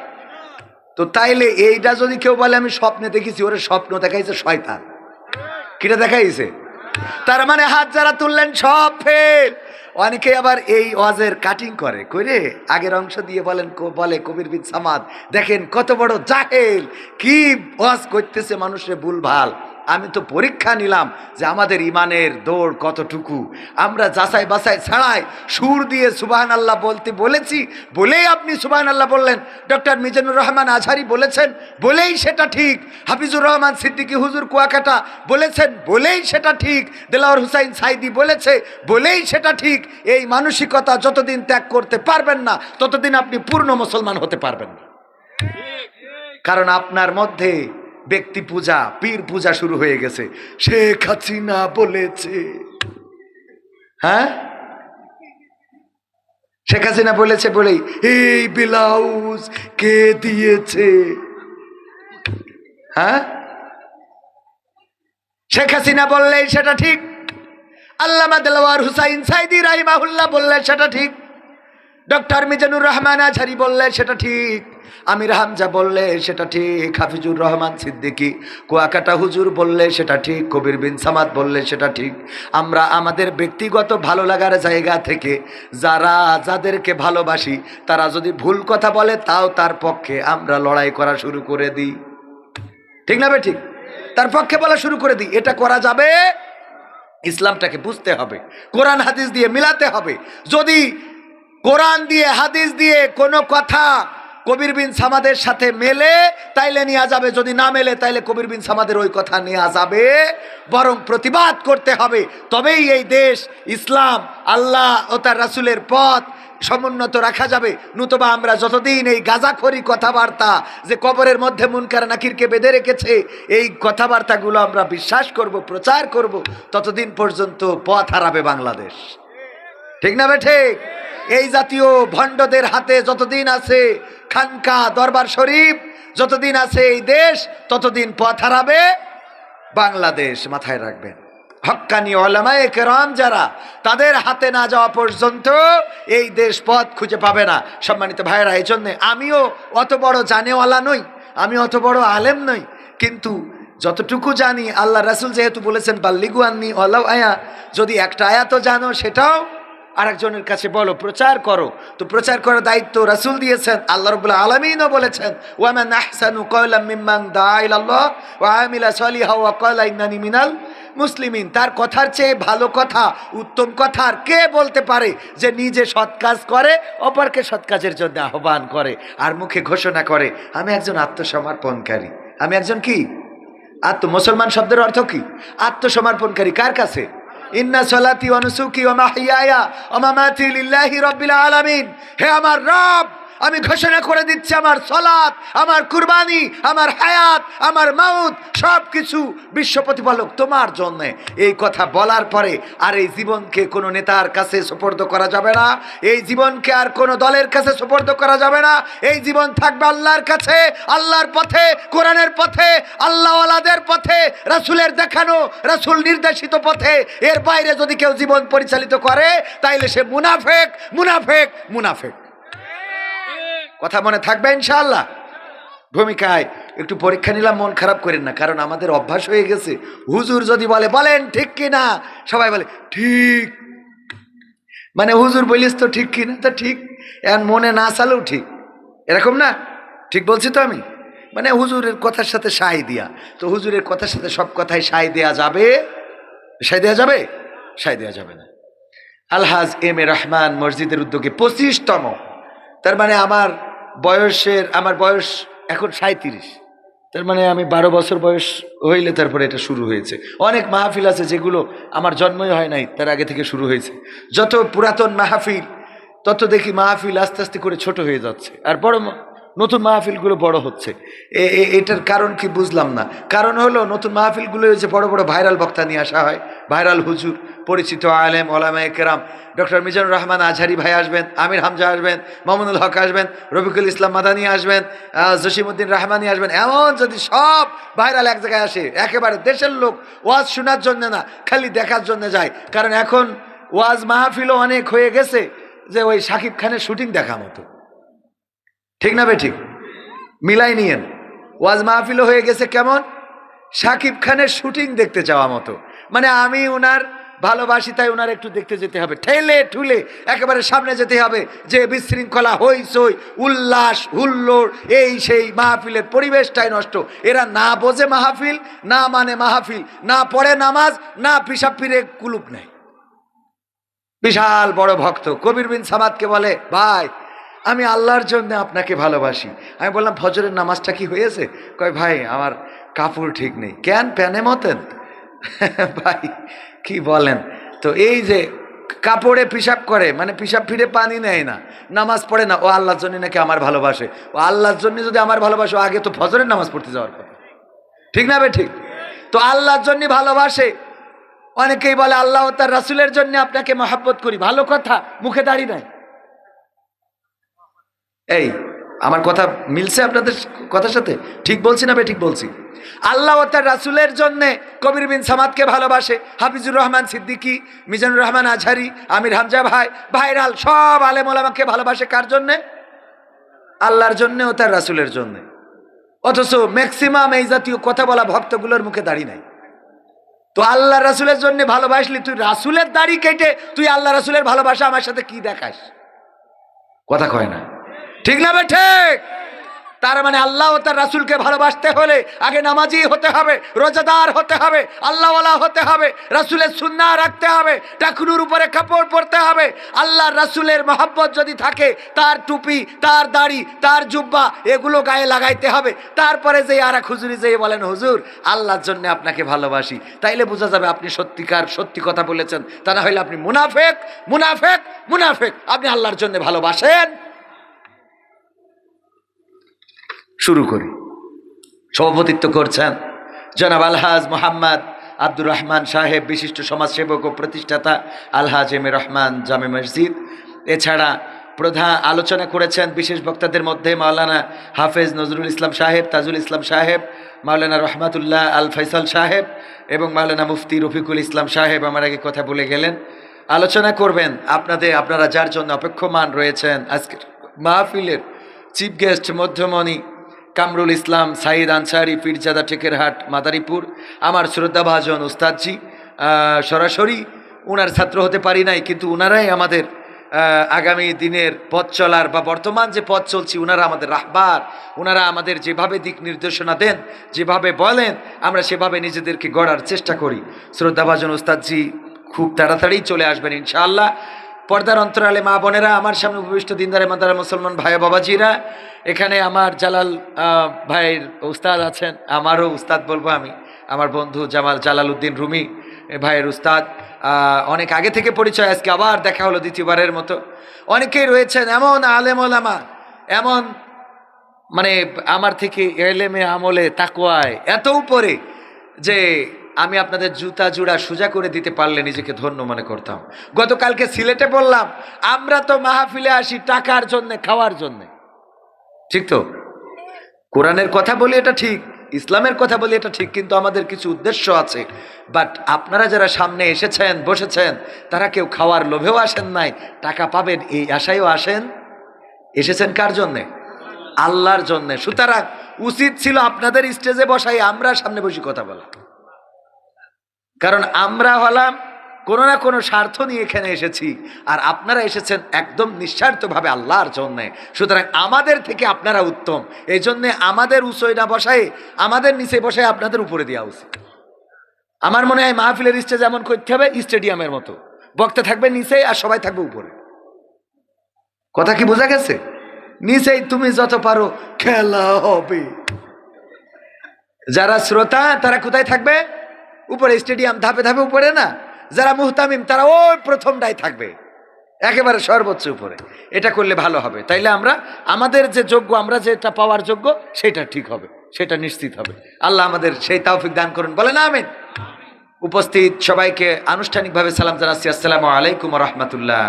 Speaker 1: তো তাইলে এইটা যদি কেউ বলে আমি স্বপ্নে দেখেছি, ওরে স্বপ্ন দেখাইছে শয়তান, কিটা দেখাইছে? তার মানে হাত যারা তুললেন সব ফেল। অনেকে আবার এই ওয়াজের কাটিং করে আগের অংশ দিয়ে বলে কবির বিন সামাদ, দেখেন কত বড় জাহেল, কি ওয়াজ করতেছে মানুষের ভুলভাল। আমি তো পরীক্ষা নিলাম যে আমাদের ইমানের দৌড় কতটুকু। আমরা যাচাই বাছাই ছাড়াই সুর দিয়ে সুবহানাল্লাহ বলতে বলেছি বলেই আপনি সুবহানাল্লাহ বললেন। ডক্টর মিজানুর রহমান আজহারি বলেছেন বলেই সেটা ঠিক, হাফিজুর রহমান সিদ্দিকী হুজুর কুয়াকাটা বলেছেন বলেই সেটা ঠিক, দেলাওয়ার হুসাইন সাইদি বলেছে বলেই সেটা ঠিক। এই মানসিকতা যতদিন ত্যাগ করতে পারবেন না ততদিন আপনি পূর্ণ মুসলমান হতে পারবেন না। কারণ আপনার মধ্যে ব্যক্তি পূজা, পীর পূজা শুরু হয়ে গেছে। শেখ হাসিনা বলেছে, হ্যাঁ শেখ হাসিনা বলেছে বলেই এই ব্লাউজ কে দিয়েছে? হ্যাঁ শেখ হাসিনা বললেই সেটা ঠিক, আল্লামা দেলাওয়ার হুসাইন সাইদি রাহিমাহুল্লাহ বললে সেটা ঠিক, ডক্টর মিজানুর রহমান আজহারি বললে সেটা ঠিক, আমির হামজা বললে সেটা ঠিক, হাফিজুর রহমান সিদ্দিকী কুয়াকাটা হুজুর বললে সেটা ঠিক, কবির বিন সামাদ বললে সেটা ঠিক। আমরা আমাদের ব্যক্তিগত ভালো লাগার জায়গা থেকে যাদেরকে ভালোবাসি তারা যদি ভুল কথা বলে তাও তার পক্ষে আমরা লড়াই করা শুরু করে দিই, ঠিক না? ঠিক, তার পক্ষে বলা শুরু করে দিই। এটা করা যাবে? ইসলামটাকে বুঝতে হবে, কোরআন হাদিস দিয়ে মিলাতে হবে। যদি কোরআন দিয়ে হাদিস দিয়ে কোনো কথা কবির বিন সামাদের সাথে মেলে তাইলে নেওয়া যাবে, যদি না মেলে তাইলে কবির বিন সামাদের ওই কথা নেওয়া যাবে, বরং প্রতিবাদ করতে হবে। তবেই এই দেশ ইসলাম, আল্লাহ ও তার রাসূলের পথ সমুন্নত রাখা যাবে। নতুবা আমরা যতদিন এই গাঁজাখড়ি কথাবার্তা, যে কবরের মধ্যে মুনকার নাকিরকে বেঁধে রেখেছে, এই কথাবার্তাগুলো আমরা বিশ্বাস করব, প্রচার করব, ততদিন পর্যন্ত পথ হারাবে বাংলাদেশ। ঠিক না ঠিক? এই জাতীয় ভণ্ডদের হাতে যতদিন আছে খানকা দরবার শরীফ, যতদিন আছে এই দেশ, ততদিন পথ হারাবে বাংলাদেশ। মাথায় রাখবেন, হক্কানি উলামায়ে কেরাম যারা, তাদের হাতে না যাওয়া পর্যন্ত এই দেশ পথ খুঁজে পাবে না। সম্মানিত ভাইয়েরা, এই জন্যে আমিও অত বড় জানেওয়ালা নই, আমি অত বড় আলেম নই, কিন্তু যতটুকু জানি, আল্লাহ রাসূল যেহেতু বলেছেন বাল্লিগু আন্নি ওয়ালাউ আয়া, যদি একটা আয়াতও জানো সেটাও আরেকজনের কাছে বলো, প্রচার করো। তো প্রচার করার দায়িত্ব রাসূল দিয়েছেন, আল্লাহ রাব্বুল আলামিনও বলেছেন ওয়া মান আহসানু কাওলাম মিম্মান দাআ ইলাল্লাহ ওয়া আমিলা সলিহা ওয়া ক্বালা ইন্নানি মিনাল মুসলিমিন। তার কথার চেয়ে ভালো কথা, উত্তম কথা আর কে বলতে পারে, যে নিজে সৎ কাজ করে, অপরকে সৎ কাজের জন্য আহ্বান করে, আর মুখে ঘোষণা করে আমি একজন আত্মসমর্পণকারী। আমি একজন কি? মুসলমান শব্দের অর্থ কি? আত্মসমর্পণকারী। কার কাছে? ইন্না সলাতি ওয়া নুসুকি ওয়া মাহইয়ায়া ওয়া মামাতি লিল্লাহি রাব্বিল আলামিন। হে আমার রব, আমি ঘোষণা করে দিচ্ছি, আমার সলাত, আমার কুরবানি, আমার হায়াত, আমার মাউত, সব কিছু বিশ্ব প্রতিপালক তোমার জন্য। এই কথা বলার পরে আর এই জীবনকে কোনো নেতার কাছে সুপর্দ করা যাবে না, এই জীবনকে আর কোনো দলের কাছে সুপর্দ করা যাবে না। এই জীবন থাকবে আল্লাহর কাছে, আল্লাহর পথে, কোরআনের পথে, আল্লাহওয়ালাদের পথে, রাসূলের দেখানো, রাসূল নির্দেশিত পথে। এর বাইরে যদি কেউ জীবন পরিচালিত করে, তাইলে সে মুনাফেক, মুনাফেক, মুনাফেক। কথা মনে থাকবে ইনশাআল্লাহ। ভূমিকায় একটু পরীক্ষা নিলাম, মন খারাপ করেন না, কারণ আমাদের অভ্যাস হয়ে গেছে, হুজুর যদি বলে বলেন ঠিক কি না, সবাই বলে ঠিক, মানে হুজুর বলিস তো ঠিক কি না, তা ঠিক, এখন মনে না চালেও ঠিক, এরকম না? ঠিক বলছি তো আমি? মানে হুজুরের কথার সাথে সাই দিয়া, তো হুজুরের কথার সাথে সব কথাই সাই দেয়া যাবে? সাই দেয়া যাবে? সাই দেয়া যাবে না। আলহাজ এম এ রহমান মসজিদের উদ্যোগে 25তম, তার মানে আমার বয়স এখন 37, তার মানে আমি 12 বছর বয়স হইলে তারপরে এটা শুরু হয়েছে। অনেক মাহফিল আছে যেগুলো আমার জন্মই হয় নাই, তার আগে থেকে শুরু হয়েছে। যত পুরাতন মাহফিল, তত দেখি মাহফিল আস্তে আস্তে করে ছোট হয়ে যাচ্ছে, আর নতুন মাহফিলগুলো বড় হচ্ছে। এটার কারণ কি বুঝলাম না। কারণ হলো নতুন মাহফিলগুলো যে বড় বড় ভাইরাল বক্তা নিয়ে আসা হয়, ভাইরাল হুজুর, পরিচিত আলেম ওলামায়ে কেরাম, ডক্টর মিজানুর রহমান আজহারি ভাই আসবেন, আমির হামজা আসবেন, মামুনুল হক আসবেন, রফিকুল ইসলাম মাদানী আসবেন, জসিমউদ্দিন রহমানি আসবেন। এমন যদি সব ভাইরাল এক জায়গায় আসে, একেবারে দেশের লোক ওয়াজ শোনার জন্য না, খালি দেখার জন্য যায়। কারণ এখন ওয়াজ মাহফিলও অনেক হয়ে গেছে যে ওই শাকিব খানের শুটিং দেখা মতো। ঠিক না ঠিক? মিলাই নিয়েন, ওয়াজ মাহফিলও হয়ে গেছে কেমন? শাকিব খানের শুটিং দেখতে যাওয়া মতো। মানে আমি উনার ভালোবাসি, তাই ওনার একটু দেখতে যেতে হবে, ঠেলে ঠুলে একেবারে সামনে যেতে হবে, যে বিশৃঙ্খলা, হইচই, উল্লাস, হুল্লোড়, এই সেই মাহফিলের পরিবেশটাই নষ্ট। এরা না বোঝে মাহফিল, না মানে মাহফিল, না পড়ে নামাজ, না পিসাব ফিরে কুলুপ নেয়। বিশাল বড় ভক্ত কবির বিন সামাদকে বলে, ভাই আমি আল্লাহর জন্য আপনাকে ভালোবাসি। আমি বললাম ফজরের নামাজটা কি হয়েছে? কয় ভাই আমার কাপড় ঠিক নেই। কেন, প্যানে মতেন? ভাই কি বলেন? তো এই যে কাপড়ে পিসাব করে, মানে পিসাব ফিরে পানি নেয় না, নামাজ পড়ে না, ও আল্লাহর জন্য নাকি আমার ভালোবাসে। ও আল্লাহর জন্য যদি আমার ভালোবাসে, আগে তো ফজরের নামাজ পড়তে যাওয়ার কথা। ঠিক না ঠিক? তো আল্লাহর জন্য ভালোবাসে। অনেকেই বলে আল্লাহ তার রাসূলের জন্য আপনাকে মহব্বত করি, ভালো কথা, মুখে দাড়ি নাই। এই আমার কথা মিলছে আপনাদের কথার সাথে? ঠিক বলছি না ঠিক বলছি? আল্লাহ ও তার রাসূলের জন্য কবির বিন সামাদকে ভালোবাসে, হাফিজুর রহমান সিদ্দিকী, মিজানুর রহমান আজহারি, আমির হামজা ভাই, ভাইরাল সব আলেম ওলামাকে ভালোবাসে। কার জন্যে? আল্লাহর জন্য ও তার রাসূলের জন্য। অথচ ম্যাক্সিমাম এই জাতীয় কথা বলা ভক্তগুলোর মুখে দাড়ি নাই। তো আল্লাহ রাসূলের জন্য ভালোবাসলি, তুই রাসূলের দাড়ি কেটে তুই আল্লাহ রাসূলের ভালোবাসা আমার সাথে কি দেখাস? কথা কয় না। ঠিক না ঠিক? তার মানে আল্লাহ ও তার রাসূলকে ভালোবাসতে হলে আগে নামাজি হতে হবে, রোজাদার হতে হবে, আল্লাহওয়ালা হতে হবে, রাসূলের সুন্নাহ রাখতে হবে, টাকনুর উপরে কাপড় পরতে হবে। আল্লাহর রাসূলের মহব্বত যদি থাকে, তার টুপি, তার দাড়ি, তার জুব্বা এগুলো গায়ে লাগাইতে হবে। তারপরে যে আর এক হুজুরি যেয়ে বলেন হুজুর আল্লাহর জন্য আপনাকে ভালোবাসি, তাইলে বোঝা যাবে আপনি সত্যিকার সত্যি কথা বলেছেন। তা না হলে আপনি মুনাফেক মুনাফেক মুনাফেক, আপনি আল্লাহর জন্য ভালোবাসেন। শুরু করি। সভাপতিত্ব করছেন জনাব আলহাজ মোহাম্মদ আব্দুর রহমান সাহেব, বিশিষ্ট সমাজসেবক ও প্রতিষ্ঠাতা আলহাজ এম এ রহমান জামে মসজিদ। এছাড়া প্রধান আলোচনা করেছেন বিশেষ বক্তাদের মধ্যে মাওলানা হাফেজ নজরুল ইসলাম সাহেব, তাজুল ইসলাম সাহেব, মাওলানা রহমাতুল্লাহ আল ফয়সাল সাহেব এবং মাওলানা মুফতি রফিকুল ইসলাম সাহেব। আমার আগে কথা বলে গেলেন। আলোচনা করবেন আপনারা যার জন্য অপেক্ষমান রয়েছেন আজকের মাহফিলের চিফ গেস্ট মধ্যমণি কামরুল ইসলাম সাইদ আনসারি, পীরজাদা টেকেরহাট মাদারীপুর। আমার শ্রদ্ধাভাজন উস্তাদজি, সরাসরি উনার ছাত্র হতে পারি নাই, কিন্তু উনারাই আমাদের আগামী দিনের পথ চলার বা বর্তমান যে পথ চলছি উনারা আমাদের রাহবার। উনারা আমাদের যেভাবে দিক নির্দেশনা দেন, যেভাবে বলেন, আমরা সেভাবে নিজেদেরকে গড়ার চেষ্টা করি। শ্রদ্ধাভাজন উস্তাদজি খুব তাড়াতাড়ি চলে আসবেন ইনশাআল্লাহ। পর্দার অন্তরালে মা বোনেরা, আমার সামনে উপবিষ্ট দিনদারে মাদারা মুসলমান ভাই বাবাজিরা, এখানে আমার জালাল ভাইয়ের উস্তাদ আছেন, আমারও উস্তাদ বলবো আমি, আমার বন্ধু জালাল উদ্দিন রুমি ভাইয়ের উস্তাদ। অনেক আগে থেকে পরিচয়, আজকে আবার দেখা হলো দ্বিতীয়বারের মতো। অনেকেই রয়েছেন এমন আলেম ওলামা, এমন মানে আমার থেকে এলেমে আমলে তাকওয়ায় এত উপরে যে আমি আপনাদের জুতা জোড়া সোজা করে দিতে পারলে নিজেকে ধন্য মনে করতাম। গতকালকে সিলেটে বললাম, আমরা তো মাহফিলে আসি টাকার জন্যে, খাওয়ার জন্যে, ঠিক তো? কোরআনের কথা বলি এটা ঠিক, ইসলামের কথা বলি এটা ঠিক, কিন্তু আমাদের কিছু উদ্দেশ্য আছে। বাট আপনারা যারা সামনে এসেছেন, বসেছেন, তারা কেউ খাওয়ার লোভেও আসেন নাই, টাকা পাবেন এই আশায়ও আসেন। এসেছেন কার জন্যে? আল্লাহর জন্যে। সুতরাং উচিত ছিল আপনাদের স্টেজে বসাই আমরা সামনে বসে কথা বলা, কারণ আমরা হলাম কোনো না কোনো স্বার্থ নিয়ে এখানে এসেছি, আর আপনারা এসেছেন একদম নিঃস্বার্থভাবে আল্লাহর জন্যে। সুতরাং আমাদের থেকে আপনারা উত্তম, এই জন্যে আমাদের উঁচুয় না বসায়, আমাদের নিচে বসায় আপনাদের উপরে দেওয়া উচিত। আমার মনে হয় মাহফিলের স্টেজ এমন করতে হবে স্টেডিয়ামের মতো, বক্তা থাকবে নিচে আর সবাই থাকবে উপরে। কথা কি বোঝা গেছে? নিচেই তুমি যত পারো খেলা হবে। যারা শ্রোতা তারা কোথায় থাকবে? উপরে, স্টেডিয়াম ধাপে ধাপে উপরে না। যারা মুহতামিম তারা ওই প্রথমটাই থাকবে, একেবারে সর্বোচ্চ উপরে। এটা করলে ভালো হবে, তাইলে আমরা আমাদের যে যোগ্য, আমরা যেটা পাওয়ার যোগ্য সেটা ঠিক হবে, সেটা নিশ্চিত হবে। আল্লাহ আমাদের সেই তৌফিক দান করুন, বলেন আমিন। উপস্থিত সবাইকে আনুষ্ঠানিকভাবে সালাম জানাচ্ছি, আসসালামু আলাইকুম ওয়া রাহমাতুল্লাহ।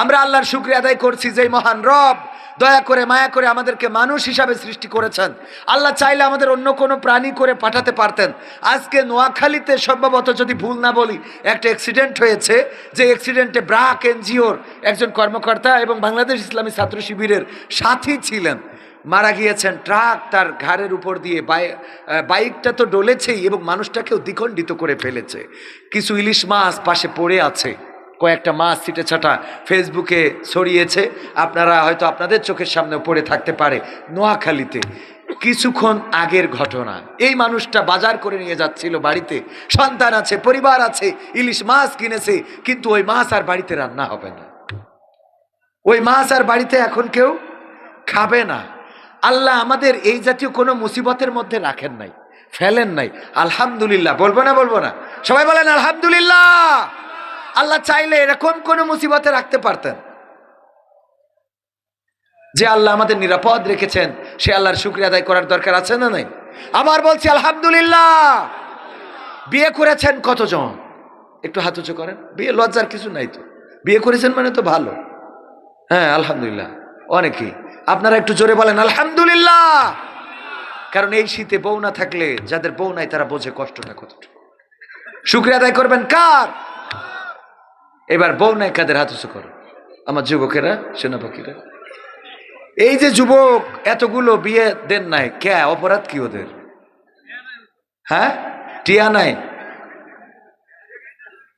Speaker 1: আমরা আল্লাহর শুকরিয়া আদায় করছি যে মহান রব দয়া করে মায়া করে আমাদেরকে মানুষ হিসাবে সৃষ্টি করেছেন। আল্লাহ চাইলে আমাদের অন্য কোনো প্রাণী করে পাঠাতে পারতেন। আজকে নোয়াখালীতে সম্ভবত যদি ভুল না বলি একটা অ্যাক্সিডেন্ট হয়েছে, যে অ্যাক্সিডেন্টে ব্রাক এনজিওর একজন কর্মকর্তা এবং বাংলাদেশ ইসলামী ছাত্র শিবিরের সাথী ছিলেন, মারা গিয়েছেন। ট্রাক তার ঘাড়ের উপর দিয়ে, বাইকটা তো ডলেছেই এবং মানুষটাকেও দ্বিখণ্ডিত করে ফেলেছে। কিছু ইলিশ মাছ পাশে পড়ে আছে, কয়েকটা মাছ ছিটে ছাটা ফেসবুকে ছড়িয়েছে, আপনারা হয়তো আপনাদের চোখের সামনে পড়ে থাকতে পারে। নোয়াখালীতে কিছুক্ষণ আগের ঘটনা, এই মানুষটা বাজার করে নিয়ে যাচ্ছিল, বাড়িতে সন্তান আছে, পরিবার আছে, ইলিশ মাছ কিনেছে, কিন্তু ওই মাছ আর বাড়িতে রান্না হবে না, ওই মাছ আর বাড়িতে এখন কেউ খাবে না। আল্লাহ আমাদের এই জাতীয় কোনো মুসিবতের মধ্যে রাখেন নাই, ফেলেন নাই। আলহামদুলিল্লাহ বলবো না? বলবো না? সবাই বলেন আলহামদুলিল্লাহ। আল্লাহ চাইলে এরকম কোন মুসিবতে রাখতে পারতেন। যে আল্লাহ আমাদের নিরাপদ রেখেছেন, সে আল্লাহর শুকরিয়া আদায় করার দরকার আছে না নাই? আবার বলছি আলহামদুলিল্লাহ। বিয়ে করেছেন কতজন? একটু হাত উঁচু করেন। বিয়ে লজ্জার কিছু নাই তো, বিয়ে করেছেন মানে তো ভালো। হ্যাঁ আলহামদুলিল্লাহ। অনেকেই আপনারা একটু জোরে বলেন আলহামদুলিল্লাহ। কারণ এই শীতে বউ না থাকলে, যাদের বউ নাই তারা বোঝে কষ্টটা কতটুকু। শুকরিয়া আদায় করবেন কার? এবার বউ নাই কাদের? হাত উঁচু করো আমার যুবকেরা, সেনাপতিরা। এই যে যুবক এতগুলো বিয়ে দেন নাই, কে? অপরাধ কি ওদের? হ্যাঁ, টিয়া নাই,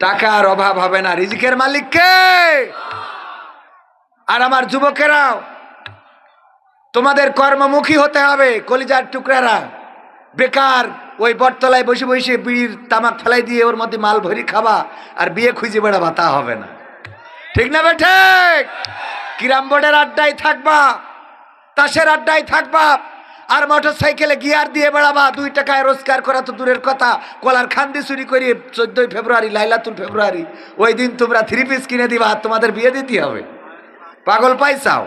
Speaker 1: টাকার অভাব হবে না, রিজিকের মালিক কে? আর আমার যুবকেরাও তোমাদের কর্মমুখী হতে হবে কলিজার টুকরারা। বেকার ওই বটতলায় বসে বসে বিড়ির তামাক ফেলাই দিয়ে ওর মধ্যে মাল ভরি খাবা আর বিয়ে খুঁজে বেড়াবা, তা হবে না। ঠিক না বেঠে? কিরাম বোর্ডের আড্ডায় থাকবা, তাসের আড্ডায় থাকবা, আর মোটর সাইকেলে গিয়ার দিয়ে বেড়াবা। 2 টাকায় রোজগার করা তো দূরের কথা, কলার খান্দি চুরি করে 14ই ফেব্রুয়ারি লাইলাতুল ফেব্রুয়ারি ওই দিন তোমরা 3 পিস কিনে দিবা, আর তোমাদের বিয়ে দিতে হবে। পাগল পাইছাও?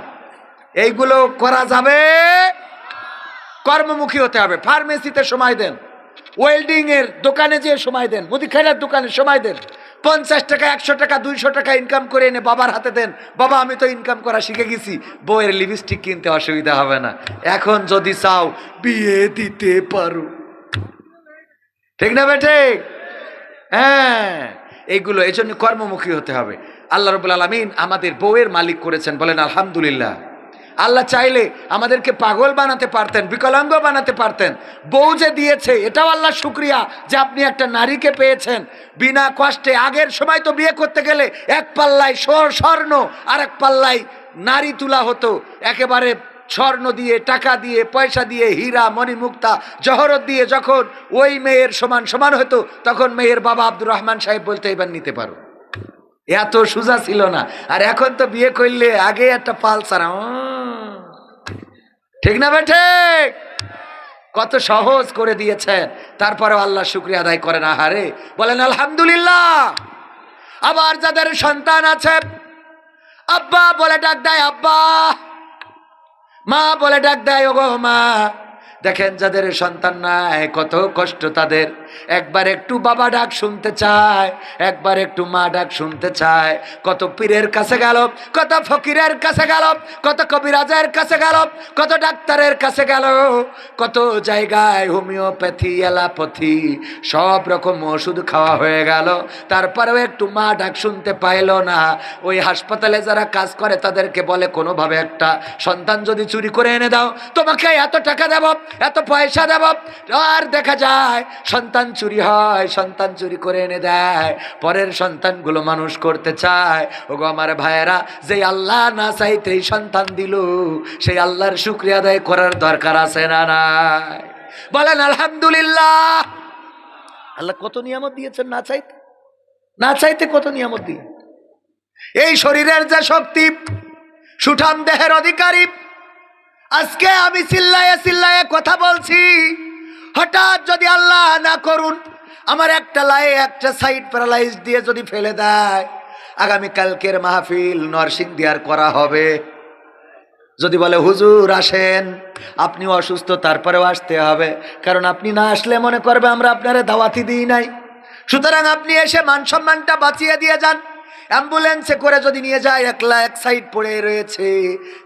Speaker 1: এইগুলো করা যাবে? কর্মমুখী হতে হবে। ফার্মেসিতে সময় দেন, ওয়েল্ডিং এর দোকানে যেয়ে সময় দেন, মুদিখানার দোকানে সময় দেন। 50 টাকা 100 টাকা 200 টাকা ইনকাম করে এনে বাবার হাতে দেন, বাবা আমি তো ইনকাম করা শিখে গেছি, বউয়ের লিপস্টিক কিনতে অসুবিধা হবে না। এখন যদি চাও বিয়ে দিতে পারো। ঠিক না বেঠে? হ্যাঁ, এইগুলো এই জন্য কর্মমুখী হতে হবে। আল্লাহ রাব্বুল আলামিন আমাদের বউয়ের মালিক করেছেন, বলেন আলহামদুলিল্লাহ। আল্লাহ চাইলে আমাদেরকে পাগল বানাতে পারতেন, বিকলাঙ্গ বানাতে পারতেন। বউ যে দিয়েছে এটাও আল্লাহ শুকরিয়া যে আপনি একটা নারীকে পেয়েছেন বিনা কষ্টে। আগের সময় তো বিয়ে করতে গেলে এক পাল্লায় স্বর্ণ আর এক পাল্লায় নারী তুলা হতো, একেবারে স্বর্ণ দিয়ে, টাকা দিয়ে, পয়সা দিয়ে, হীরা মণিমুক্তা জহরত দিয়ে যখন ওই মেয়ের সমান সমান হতো, তখন মেয়ের বাবা আব্দুর রহমান সাহেব বলতে এবার নিতে পারো। এত সোজা ছিল না। আর এখন তো বিয়ে করলে আগে একটা পালসার। ঠিক না বেঠে? কত সহজ করে দিয়েছেন, তারপরেও আল্লাহ শুকরিয়া আদায় করেন। আহারে, বলেন আলহামদুলিল্লাহ। আবার যাদের সন্তান আছে, আব্বা বলে ডাক দেয় আব্বা, মা বলে ডাক দেয় ওগো মা। দেখেন যাদের সন্তান নাই কত কষ্ট তাদের। একবার একটু বাবা ডাক শুনতে চায়, একবার একটু মা ডাক শুনতে চায়। কত পীরের কাছে গেল, কত ফকিরের কাছে গেল, কত কবিরাজের কাছে গেল, কত ডাক্তারের কাছে গেল, কত জায়গায় হোমিওপ্যাথি, অ্যালোপ্যাথি সব রকম ওষুধ খাওয়া হয়ে গেল, তারপরেও একটু মা ডাক শুনতে পাইল না। ওই হাসপাতালে যারা কাজ করে তাদেরকে বলে কোনোভাবে একটা সন্তান যদি চুরি করে এনে দাও, তোমাকে এত টাকা দেব, এত পয়সা দেব। আর দেখা যায় সন্তান চুরি হয়, সন্তান চুরি করে এনে দেয়, পরের সন্তানগুলো মানুষ করতে চায়। ওগো আমার ভাইয়েরা, যে আল্লাহ না চাইতেই সন্তান দিল, সেই আল্লাহর শুকরিয়া আদায় করার দরকার আছে না নাই? বলেন আলহামদুলিল্লাহ। আল্লাহ কত নিয়ামত দিয়েছেন, না চাইতে, না চাইতে কত নিয়ামত দিয়ে। এই শরীরের যে শক্তি, সুঠাম দেহের অধিকারী, আজকে আমি চিল্লায়ে চিল্লায়ে কথা বলছি, হঠাৎ যদি আল্লাহ না করুন আমার একটা সাইড প্যারালাইজ দিয়ে যদি ফেলে দেয়, আগামী কালকের মাহফিল নরসিংদী করা হবে। যদি বলে হুজুর আসেন, আপনি অসুস্থ তারপরেও আসতে হবে, কারণ আপনি না আসলে মনে করবে আমরা আপনারে দাওয়াতি দিই নাই। সুতরাং আপনি এসে মান সম্মানটা বাঁচিয়ে দিয়ে যান। অ্যাম্বুলেন্সে করে যদি নিয়ে যায়, একলা এক সাইড পড়ে রয়েছে,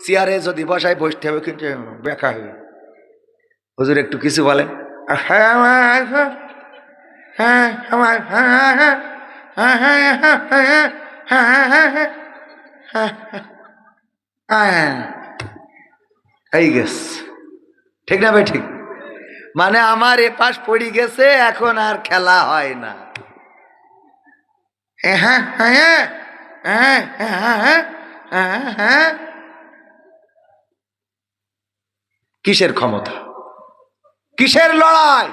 Speaker 1: চেয়ারে যদি বসায় বসতে হবে, কিন্তু বেকা হয়ে। হুজুর একটু কিছু বলেন। এই গেছে, ঠিক না ভাই? ঠিক মানে আমার এ পাশ পড়ে গেছে, এখন আর খেলা হয় না। কিসের ক্ষমতা, কিসের লড়াই,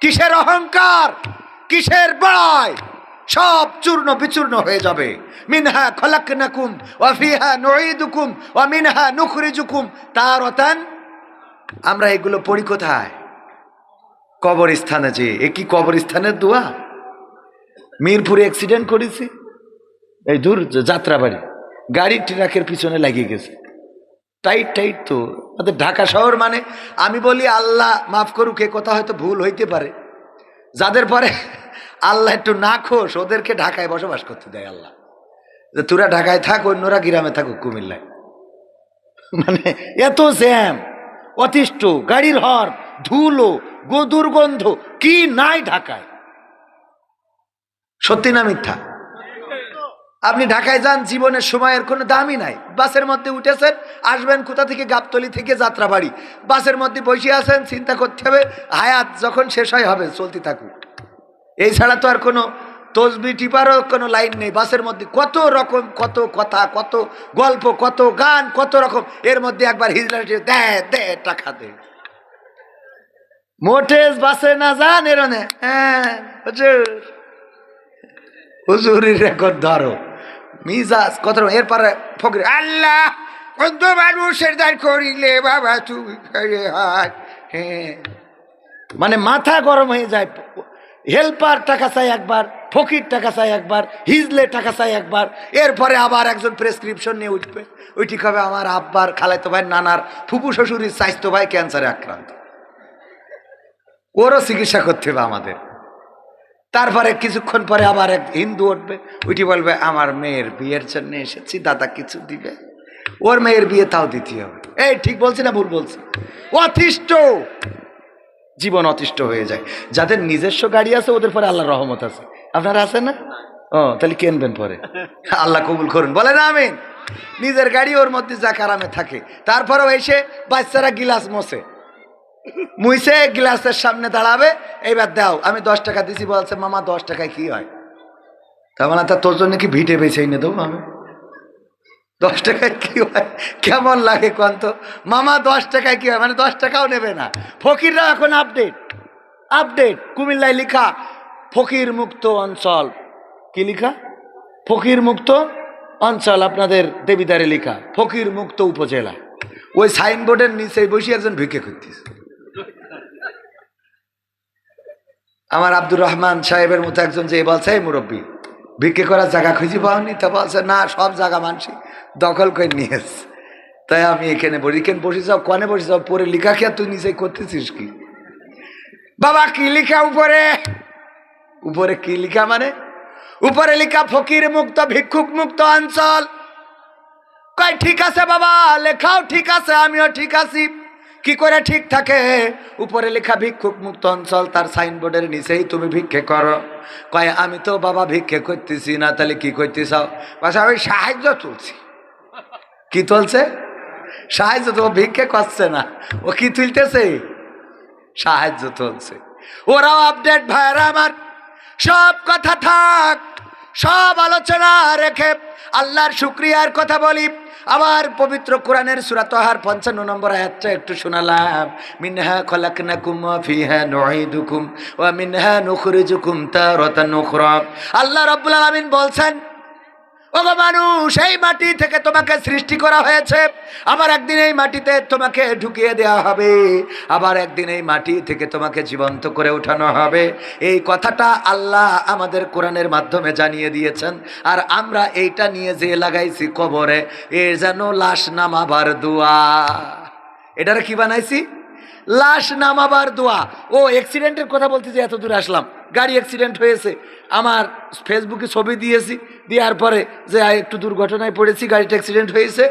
Speaker 1: কিসের অহংকার, কিসের বড়াই, সব চূর্ণ বিচূর্ণ হয়ে যাবে। মিনহা খলাকনাকুম ওয়া ফিহা নুঈদুকুম ওয়া মিনহা নুখরিজুকুম তারাতান। আমরা এগুলো পড়ি কোথায়? কবরস্থানে। যে এ কি কবরস্থানের দোয়া? মিরপুরে অ্যাক্সিডেন্ট করেছি, এই দূর যাত্রাবাড়ি, গাড়ির ট্রাকের পিছনে লাগিয়ে গেছে। টাইট তো আমাদের ঢাকা শহর। মানে আমি বলি আল্লাহ মাফ করুক, এ কথা হয়তো ভুল হইতে পারে, যাদের পরে আল্লাহ একটু না খোশ, ওদেরকে ঢাকায় বসবাস করতে দেয় আল্লাহ, যে তোরা ঢাকায় থাক, অন্যরা গ্রামে থাকুক কুমিল্লায়। মানে এত জ্যাম, অতিষ্ঠ, গাড়ির হর্ন, ধুলো, দুর্গন্ধ, কি নাই ঢাকায়? সত্যি না মিথ্যা? আপনি ঢাকায় যান, জীবনের সময়ের কোনো দামই নাই। বাসের মধ্যে উঠেছেন, আসবেন কোথা থেকে? গাবতলী থেকে যাত্রাবাড়ি। বাসের মধ্যে বসে আছেন, চিন্তা করতে হবে হায়াত যখন শেষ হয় হবে, চলতে থাকুক। এই ছাড়া তো আর কোনো তসবি টিপারও কোনো লাইন নেই। বাসের মধ্যে কত রকম, কত কথা, কত গল্প, কত গান, কত রকম। এর মধ্যে একবার হিজলা দে দে টাকা দে, মোটে বাসে না যান এরনে। হ্যাঁ হুজুর, হুজুরের রেকর্ড ধরো, মিজাজ কত। এরপরে ফকির আল্লাহ কত মানুষের দাঁড় করিলে বাবা তুমি। হ্যাঁ, মানে মাথা গরম হয়ে যায়। হেল্পার টাকা চাই একবার, ফকির টাকা চাই একবার, হিজলে টাকা চাই একবার। এরপরে আবার একজন প্রেসক্রিপশন নিয়ে উঠবে, ওইটি কবে আমার আব্বার, খালাতো ভাই, নানার, ফুপু শ্বশুরের স্বাস্থ্য ভাই ক্যান্সারে আক্রান্ত, ওরও চিকিৎসা করতে হবে আমাদের। তারপরে কিছুক্ষণ পরে আবার এক হিন্দু উঠবে, ওইটি বলবে আমার মেয়ের বিয়ের জন্য এসেছি, দাদা কিছু দিবে। ওর মেয়ের বিয়ে তাও দিতে হবে। এই ঠিক বলছি না ভুল বলছি? অতিষ্ঠ, জীবন অতিষ্ঠ হয়ে যায়। যাদের নিজস্ব গাড়ি আছে ওদের পরে আল্লাহর রহমত আছে। আপনারা আছেন না? ও তাহলে কিনবেন পরে, আল্লাহ কবুল করুন, বলে না আমিন। নিজের গাড়ি, ওর মধ্যে যা আরামে থাকে। তারপরেও এসে বাচ্চারা গিলাস মোছে, মুইছে গ্লাসের সামনে দাঁড়াবে, এইবার দাও, আমি 10 টাকা দিছি, বলছে মামা 10 টাকায় কি হয়? তার মানে তা তোর জন্য কি ভিটে বেছে এনে দেবো আমি? 10 টাকায় কি হয়? কেমন লাগে কোন তো? মামা 10 টাকায় কি হয়, মানে 10 টাকাও নেবে না। ফকিররা এখন আপডেট, আপডেট। কুমিল্লায় লিখা ফকির মুক্ত অঞ্চল, কি লিখা? ফকির মুক্ত অঞ্চল। আপনাদের দেবিদারে লিখা ফকির মুক্ত উপজেলা। ওই সাইনবোর্ডের নিচে বসে একজন ভিক্ষে করতেছে। আমার আব্দুর রহমান সাহেবের মতো একজন যে বলছে, এই মুরব্বী ভিক্ষে করার জায়গা খুঁজি পাওনি? তা বলছে না, সব জায়গা মানছি দখল করে নিয়েছে, তাই আমি এখানে বসি। এখানে বসে যাও, কনে বসে যাও, পরে লিখা খেয়া তুই নিচে করতেছিস কি? বাবা কি লিখা উপরে? উপরে কি লিখা মানে? উপরে লিখা ফকির মুক্ত, ভিক্ষুক মুক্ত অঞ্চল। কয় ঠিক আছে বাবা, লেখাও ঠিক আছে, আমিও ঠিক আছি। কি করে ঠিক থাকে? উপরে লেখা ভিক্ষুক মুক্ত অঞ্চল, তার সাইনবোর্ডের নিচেই তুমি ভিক্ষে করো। কয় আমি তো বাবা ভিক্ষে করতেছি না, তাহলে কি করতে চাও? বাসা আমি সাহায্য তুলছি। কি তুলছে? সাহায্য। তো ভিক্ষে করছে না, ও কি তুলতেছে? সাহায্য তুলছে। ওরাও আপডেট ভাইরা আমার। সব কথা থাক, সব আলোচনা রেখে আল্লাহর শুকরিয়ার কথা বলি। আবার পবিত্র কোরআনের সূরা তাহার 55 নম্বর আয়াতটা একটু শোনালাম। মিনহা খলাকনাকুম ওয়া ফিহা নুঈদুকুম ওয়া মিনহা নুখরিজুকুম তারাতান উখরা। আল্লাহ রাব্বুল আলামিন বলছেন, ওগো মানুষ, এই মাটি থেকে তোমাকে সৃষ্টি করা হয়েছে, আবার একদিন এই মাটিতে তোমাকে ঢুকিয়ে দেওয়া হবে, আবার একদিন এই মাটি থেকে তোমাকে জীবন্ত করে উঠানো হবে। এই কথাটা আল্লাহ আমাদের কোরআনের মাধ্যমে জানিয়ে দিয়েছেন। আর আমরা এইটা নিয়ে যে লাগাইছি কবরে, এর যেন লাশ নামাবার দোয়া। এটারে কি বানাইছি? লাশ নামাবার দোয়া। ও অ্যাক্সিডেন্টের কথা বলতে যে এত দূরে আসলাম, গাড়ি অ্যাক্সিডেন্ট হয়েছে, আমার ফেসবুকে ছবি দিয়েছি, দেওয়ার পরে যে একটু দুর্ঘটনায় পড়েছি, গাড়িটা অ্যাক্সিডেন্ট হয়েছে।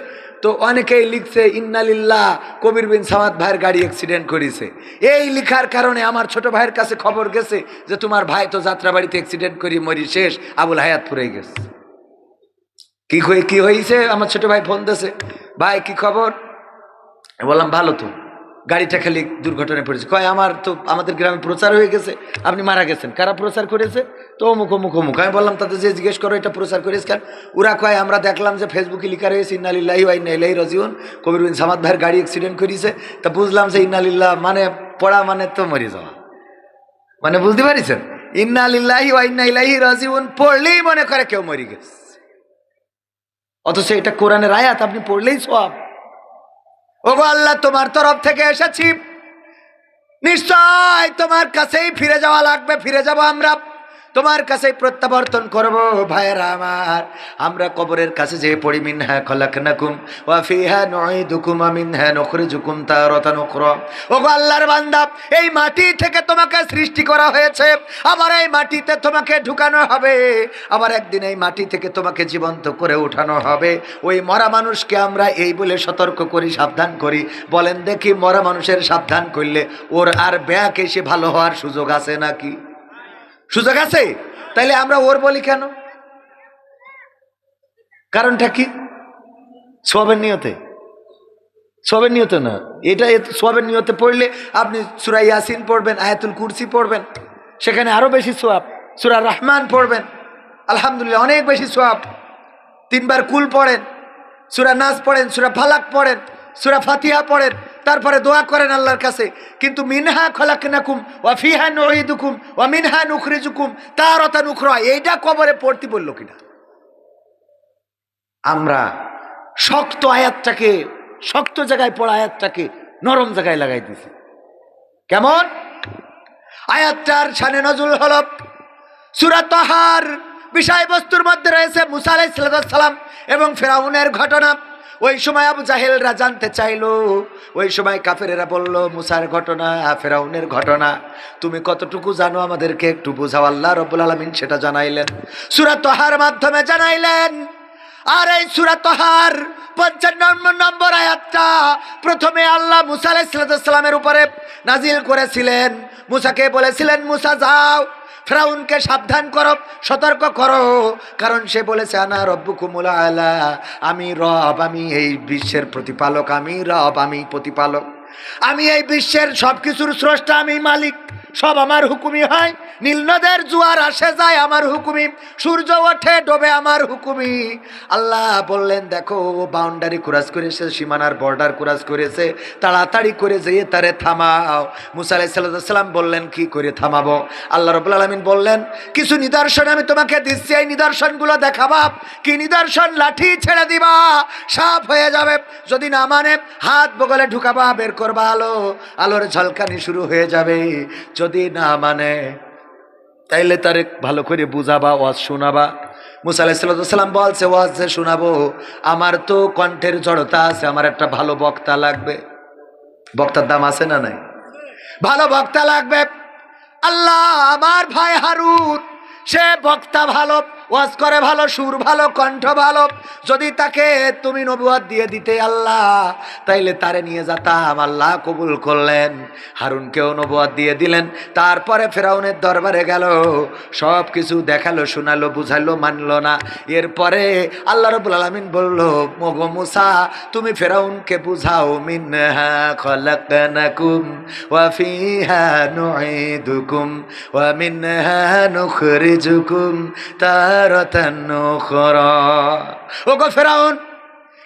Speaker 1: তো অনেকেই লিখছে ইন্নালিল্লাহ, কবির বিন সামাদ ভাইয়ের গাড়ি অ্যাক্সিডেন্ট করেছে। এই লিখার কারণে আমার ছোট ভাইয়ের কাছে খবর গেছে যে তোমার ভাই তো যাত্রাবাড়িতে অ্যাক্সিডেন্ট করি মরি শেষ, আবুল হায়াতপুরে গেছে। কি হয়েছে? আমার ছোট ভাই ফোন দিয়েছে, ভাই কি খবর? বললাম ভালো। তো গাড়িটা খালি দুর্ঘটনায় পড়েছে। কয় আমার তো আমাদের গ্রামে প্রচার হয়ে গেছে, আপনি মারা গেছেন। কারা প্রচার করেছে? তো অমুক অমুক অমুক। আমি বললাম তাদের যে জিজ্ঞেস করো এটা প্রচার করেছে কেন? ওরা কয় আমরা দেখলাম যে ফেসবুকে লেখা রয়েছে ইন্নালিল্লাহি ওয়া ইন্না ইলাইহি রাজিউন, কবির বিন সামাদ ভাইয়ের গাড়ি অ্যাক্সিডেন্ট করেছে। তা বুঝলাম যে ইন্নালিল্লাহ মানে পড়া মানে তো মরে যাওয়া, মানে বুঝতে পারিছেন? ইন্নালিল্লাহি ওয়া ইন্না ইলাইহি রাজিউন পড়লেই মনে করে কেউ মরে গেছে, অথচ এটা কোরআনের আয়াত, আপনি পড়লেই সওয়াব। ওগো আল্লাহ, তোমার তরফ থেকে এসেছি, নিশ্চয় তোমার কাছেই ফিরে যাওয়া লাগবে, ফিরে যাব আমরা, তোমার কাছেই প্রত্যাবর্তন করব। ভাইয়েরা আমার, আমরা কবরের কাছে যে পড়ি মিনহা খলাকনাকুম ওয়া ফিহা নুঈদুকুম ওয়া মিনহা নুখরিজুকুম তারাতান উখরা। ওগো আল্লাহর বান্দা, এই মাটি থেকে তোমাকে সৃষ্টি করা হয়েছে, আবার এই মাটিতে তোমাকে ঢুকানো হবে, আবার একদিন এই মাটি থেকে তোমাকে জীবন্ত করে উঠানো হবে। ওই মরা মানুষকে আমরা এই বলে সতর্ক করি, সাবধান করি। বলেন দেখি, মরা মানুষের সাবধান করলে ওর আর ব্যাক এসে ভালো হওয়ার সুযোগ আছে নাকি? সুযোগ আছে? তাইলে আমরা ওর বলি কেন? কারণটা কি? সওয়াবের নিয়তে, সওয়াবের নিয়তে না। এটা সওয়াবের নিয়তে পড়লে আপনি সূরা ইয়াসিন পড়বেন, আয়াতুল কুরসি পড়বেন, সেখানে আরো বেশি সওয়াব। সূরা রহমান পড়বেন, আলহামদুলিল্লাহ অনেক বেশি সওয়াব। 3 বার কুল পড়েন, সূরা নাস পড়েন, সূরা ফালাক পড়েন, সূরা ফাতিহা পড়েন, তারপরে দোয়া করেন আল্লাহর কাছে। কিন্তু মিনহা খলাকনাকুম ওয়া ফিহা নুঈদুকুম ওয়া মিনহা নুখরিজুকুম তারাতান উখরা, এইটা কবরে পড়তে বললো কিনা? আমরা শক্ত আয়াতটাকে, শক্ত জায়গায় পড়া আয়াতটাকে নরম জায়গায় লাগাই দিছি। কেমন? আয়াতটার শানে নজুল হলো সূরা তাহার বিষয়বস্তুর মধ্যে রয়েছে মুসা আলাইহিস সালাম এবং ফেরাউনের ঘটনা। ওই সময় আবু জাহেলরা জানতে চাইলো, ওই সময় কাফেরেরা বলল, মুসার ঘটনা, ফেরাউনের ঘটনা তুমি কতটুকু জানো আমাদেরকে একটু বোঝাও। আল্লাহ রাব্বুল আলামিন সেটা জানাইলেন, সূরা তাহার মাধ্যমে জানাইলেন। আর এই সূরা তাহার 55 নম্বর আয়াতটা প্রথমে আল্লাহ মুসা আলাইহিস সালামের উপরে নাজিল করেছিলেন। মুসাকে বলেছিলেন, মুসা যাও ফেরাউনকে সাবধান করো, সতর্ক করো, কারণ সে বলেছে আনা রব্বুকুমুল আলা, আমি রব, আমি এই বিশ্বের প্রতিপালক, আমি রব, আমি প্রতিপালক, আমি এই বিশ্বের সবকিছুর স্রষ্টা, আমি মালিক, সব আমার হুকুমই হয়। নীল নদের জোয়ার আসে যায় আমার হুকুমি, সূর্য ওঠে ডোবে আমার হুকুমি। আল্লাহ বললেন, দেখো বাউন্ডারি ক্রস করেছে, সীমানার বর্ডার ক্রস করেছে, তাড়াতাড়ি করে যেয়ে তারে থামাও। মুসা আলাইহিস সালাম বললেন, কি করে থামাবো? আল্লাহ রাব্বুল আলামিন বললেন, কিছু নিদর্শন আমি তোমাকে দিচ্ছি, এই নিদর্শনগুলো দেখাবা। কি নিদর্শন? লাঠি ছেড়ে দিবা, সাপ হয়ে যাবে। যদি না মানে হাত বগলে ঢুকাবা, বের করবা আলো, আলোর ঝলকানি শুরু হয়ে যাবে। যদি না মানে তাইলে তারে ভালো করে বুঝাবা, ওয়াজ শোনাবা। মুসা আলাইহিস সালাম বলছে, ওয়াজ যে শোনাবো, আমার তো কণ্ঠের জড়তা আছে, আমার একটা ভালো বক্তা লাগবে। বক্তার দাম আছে না নাই? ভালো বক্তা লাগবে। আল্লাহ আমার ভাই হারুন, সে বক্তা ভালো, ওয়াজ করে ভালো, সুর ভালো, কণ্ঠ ভালো। যদি তাকে তুমি নবুয়ত দিয়ে দিতে আল্লাহ, তাইলে তারে নিয়ে যেতাম। আল্লাহ কবুল করলেন, হারুনকেও নবুয়ত দিয়ে দিলেন। তারপরে ফেরাউনের দরবারে গেল, সব কিছু দেখালো, শোনালো, বুঝাইলো, মানলো না। এরপরে আল্লাহ রাব্বুল আলামিন বলল, ওগো মুসা, তুমি ফেরাউনকে বুঝাও, মিনহা খলাকনাকুম ওয়া ফিহা নুঈদুকুম ওয়া মিনহা নুখরিজুকুম তারাতান উখরা। ওগো ফেরাউন,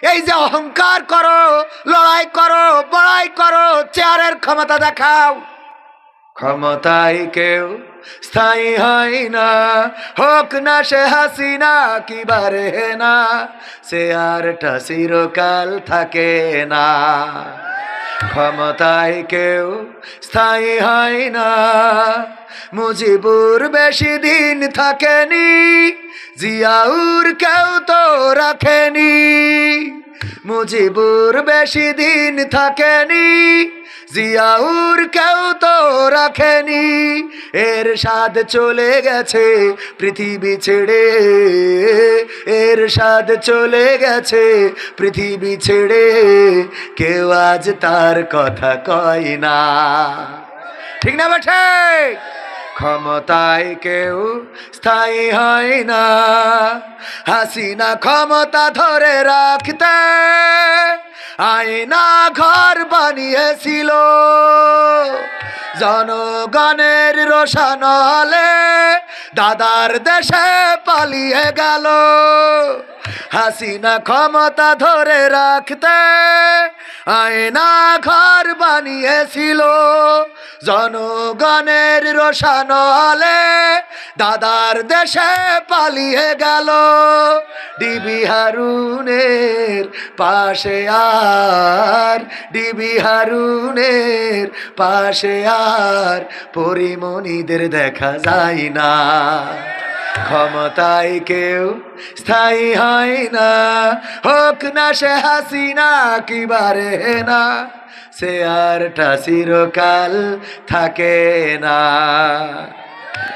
Speaker 1: এই যে অহংকার করো, লড়াই করো, বড়াই করো, চেয়ারের ক্ষমতা দেখাও, ক্ষমতায় কেউ স্থায়ী হয় না, হোক না সে হাসিনা কি বারে না, সে আরটা চিরকাল থাকে না। ক্ষমতায় কেউ স্থায়ী হয় না, মুজিবুর বেশি দিন থাকেনি, জিয়াউর কেউ তো রাখেনি। মুজিবুর বেশি দিন থাকেনি, জিয়াউর কেউ তো রাখেনি। এর স্বাদ চলে গেছে পৃথিবী ছেড়ে, এর স্বাদ চলে গেছে পৃথিবী ছেড়ে, কেউ আজ তার কথা কয় না। ঠিক না বেঠে? ক্ষমতায় কেউ স্থায়ী হয় না, হাসিনা ক্ষমতা ধরে রাখতে আয়না ঘর বানিয়েছিল, জনগণের রোশানলে দাদার দেশে পালিয়ে গেল। হাসিনা ক্ষমতা ধরে রাখতে আয়না ঘর বানিয়েছিল, জনগণের রোশানলে দাদার দেশে পালিয়ে গেল। ডিবি হারুনের পাশে আর, ডিবি হারুনের পাশে আর পরিমণিদের দেখা যায় না। ক্ষমতায় কেউ স্থায়ী হয় না, হোক না সে হাসিনা কি বারে না, সে আরটা চিরকাল থাকে না।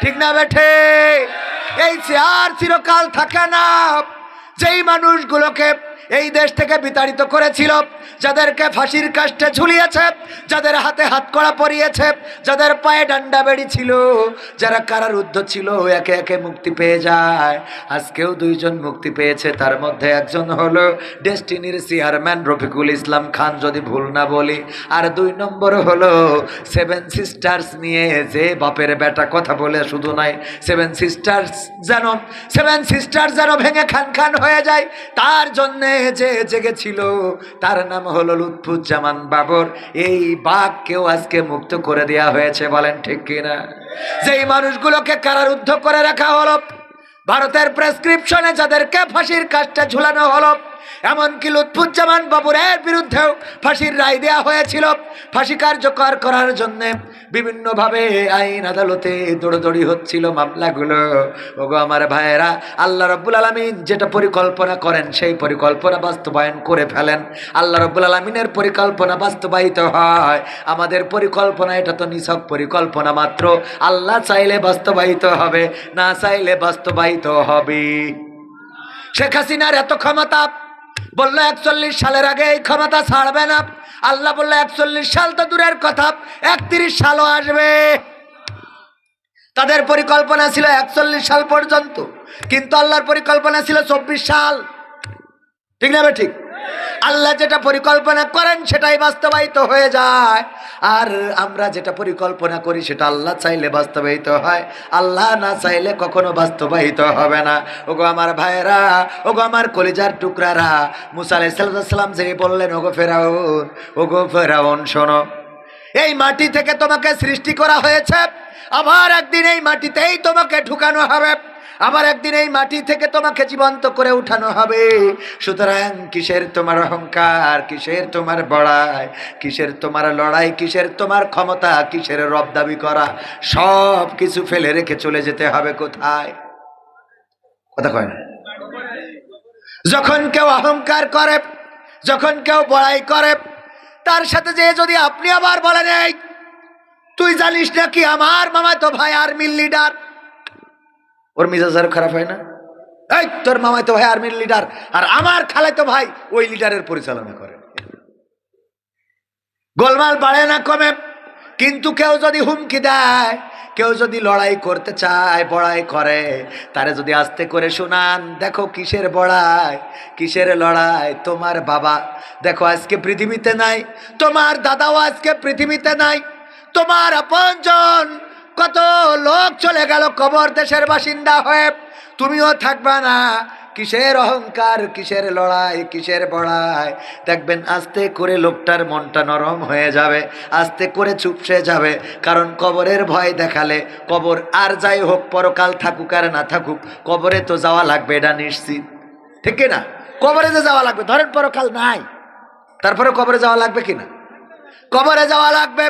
Speaker 1: ঠিক না বেঠে? এই চেয়ার চিরকাল থাকে না। যেই মানুষগুলোকে এই দেশ থেকে বিতাড়িত করেছিল, যাদেরকে ফাঁসির কাস্টে ঝুলিয়েছে, যাদের হাতে হাতকড়া পরিয়েছে, যাদের পায়ে ডান্ডা বেড়ি ছিল, যারা কারারুদ্ধ ছিল, একে একে মুক্তি পেয়ে যায়। আজকেও দুইজন মুক্তি পেয়েছে, তার মধ্যে একজন হলো ডেস্টিনির চেয়ারম্যান রফিকুল ইসলাম খান যদি ভুল না বলি, আর 2 নম্বর হলো 7 সিস্টার্স নিয়ে যে বাপের বেটা কথা বলে শুধু নয়, 7 সিস্টার্স যেন ভেঙে খান খান হয়ে যায়, তার জন্যে যে জেগেছিল তার নাম হলো লুৎফুজ্জামান বাবর। এই বাঘকেও আজকে মুক্ত করে দেওয়া হয়েছে, বলেন ঠিক কিনা? যেই মানুষগুলোকে কারারুদ্ধ করে রাখা হলো, ভারতের প্রেসক্রিপশনে যাদেরকে ফাঁসির কাস্টে ঝুলানো হলো, এমনকি লুৎফুজ্জামান বাবুরের বিরুদ্ধেও ফাঁসির রায় দেওয়া হয়েছিল। ফাঁসি কার্যকর করার জন্য বিভিন্নভাবে আইন আদালতে দৌড়দৌড়ি হচ্ছিল মামলাগুলো। ওগো আমার ভাইয়েরা, আল্লাহ রাব্বুল আলামিন যেটা পরিকল্পনা করেন সেই পরিকল্পনা বাস্তবায়ন করে ফেলেন। আল্লাহ রাব্বুল আলামিনের পরিকল্পনা বাস্তবায়িত হয়। আমাদের পরিকল্পনা এটা তো নিছক পরিকল্পনা মাত্র, আল্লাহ চাইলে বাস্তবায়িত হবে, না চাইলে বাস্তবায়িত হবে। শেখ হাসিনার এত ক্ষমতা, বললো 41 সালের আগে এই ক্ষমতা ছাড়বে না। আল্লাহ বললো 41 সাল তো দূরের কথা, 31 সালও আসবে। তাদের পরিকল্পনা ছিল 41 সাল পর্যন্ত, কিন্তু আল্লাহর পরিকল্পনা ছিল 24 সাল। ঠিক না? ঠিক। আল্লাহ যেটা পরিকল্পনা করেন সেটাই বাস্তবায়িত হয়ে যায়, আর আমরা যেটা পরিকল্পনা করি সেটা আল্লাহ চাইলে বাস্তবায়িত হয়, আল্লাহ না চাইলে কখনো বাস্তবায়িত হবে না। ওগো আমার ভাইয়েরা, ওগো আমার কলিজার টুকরারা, মুসা আলাইহিস সালাম যে বললেন, ওগো ফেরাউন শোনো, এই মাটি থেকে তোমাকে সৃষ্টি করা হয়েছে, আবার একদিন এই মাটিতেই তোমাকে ঢুকানো হবে, আবার একদিন এই মাটি থেকে তোমাকে জীবন্ত করে উঠানো হবে। সুতরাং কিসের তোমার অহংকার, কিসের তোমার বড়াই, কিসের তোমার লড়াই, কিসের তোমার ক্ষমতা, কিসের রব দাবি করা, সব কিছু ফেলে রেখে চলে যেতে হবে কোথায়? কথা কয় না? যখন কেউ অহংকার করে, যখন কেউ বড়াই করে, তার সাথে যে যদি আপনি আবার বলেন, এই তুই জানিস নাকি আমার মামাতো ভাই আর্মির লিডার, ওর মিজাজ আরো খারাপ হয় না? এই তোর মামাতো ভাই আর্মির লিডার, আর আমার খালাতো ভাই ওই লিডারের পরিচালনা করে। গোলমাল বাড়ে না কমে? কিন্তু কেউ যদি হুমকি দেয়, কেউ যদি লড়াই করতে চায়, বড়াই করে, তারে যদি আস্তে করে শোনান, দেখো কিসের বড়াই, কিসের লড়াই, তোমার বাবা দেখো আজকে পৃথিবীতে নাই, তোমার দাদাও আজকে পৃথিবীতে নাই, তোমার আপনজন কত লোক চলে গেল কবর দেশের বাসিন্দা হয়ে, তুমিও থাকবা না। কিসের অহংকার, কিসের লড়াই, কিসের বড়াই? দেখবেন আস্তে করে লোকটার মনটা নরম হয়ে যাবে, আস্তে করে চুপসে যাবে। কারণ কবরের ভয় দেখালে, কবর আর যাই হোক, পরকাল থাকুক আর না থাকুক, কবরে তো যাওয়া লাগবে, এটা নিশ্চিত। ঠিক না? কবরে যে যাওয়া লাগবে, ধরেন পরকাল নাই, তারপরে কবরে যাওয়া লাগবে কিনা? কবরে যাওয়া লাগবে।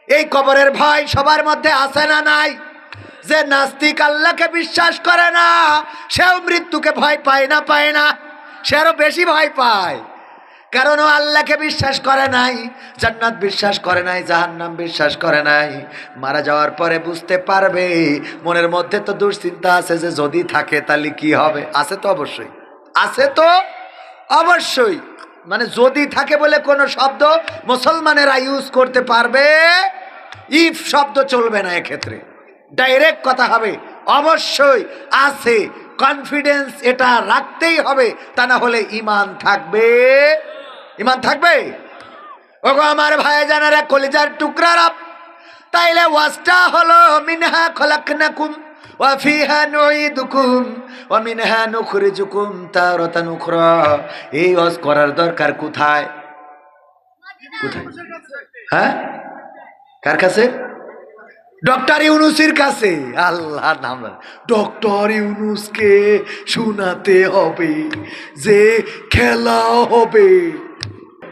Speaker 1: এই কবরের ভয় সবার মধ্যে আছে না নাই? যে নাস্তিক আল্লাহকে বিশ্বাস করে না, সেও মৃত্যুকে ভয় পায় না? পায় না? সে আরো বেশি ভয় পায়, কারণ ও আল্লাহকে বিশ্বাস করে নাই, জান্নাত বিশ্বাস করে নাই, জাহান্নাম বিশ্বাস করে নাই। মারা যাওয়ার পরে বুঝতে পারবে, মনের মধ্যে তো দুশ্চিন্তা আছে যে যদি থাকে তাহলে কি হবে। আছে তো অবশ্যই, আছে তো অবশ্যই। মানে যদি থাকে বলে কোনো শব্দ মুসলমানেরা ইউজ করতে পারবে, ইফ শব্দ চলবে না, এক্ষেত্রে ডাইরেক্ট কথা হবে অবশ্যই আছে। কনফিডেন্স এটা রাখতেই হবে, তা না হলে ইমান থাকবে? ইমান থাকবে? ওগো আমার ভাই জানারা, কলিজার টুকরারা, তাইলে ওয়াজটা হলো মিনহা খলাকনাকুম ওয়া ফিহা নুঈদুকুম ওয়া মিনহা নুখরিজুকুম তারাতান উখরা। এই ওয়াজ করার দরকার কোথায়? কোথায়? হ্যাঁ, কার কাছে? ডক্টর ইউনূসের কাছে। আল্লাহ নাম, ডক্টর ইউনূসকে শোনাতে হবে যে খেলা হবে।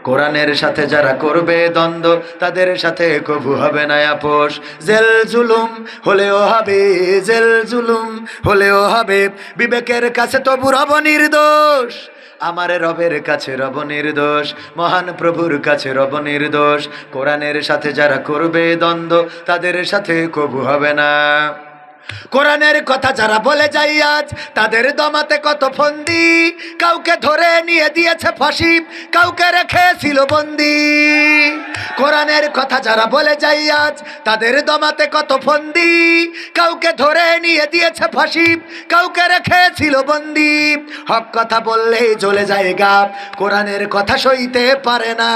Speaker 1: কোরআনের সাথে যারা করবে দ্বন্দ্ব, তাদের সাথে কবু হবে না আপোষ। জেল জুলুম হলেও হবে, জেল জুলুম হলেও হবে, বিবেকের কাছে তবু রব নির্দোষ। আমার রবের কাছে রব নির্দোষ, মহান প্রভুর কাছে রব নির্দোষ। কোরআনের সাথে যারা করবে দ্বন্দ্ব, তাদের সাথে কবু হবে না। কোরআনের কথা যারা বলে যায় আজ, তাদের দমাতে কত ফন্দি, কাউকে ধরে নিয়ে দিয়ে দিয়েছে ফাঁসি, কাউকে রেখেছিল বন্দি। কোরআনের কথা যারা বলে যাই আজ, তাদের দমাতে কত ফন্দি। কাউকে ধরে নিয়ে দিয়েছে ফাঁসি, কাউকে রেখেছিল বন্দি। হক কথা বললেই জ্বলে যায় গা, কোরআনের কথা সইতে পারে না।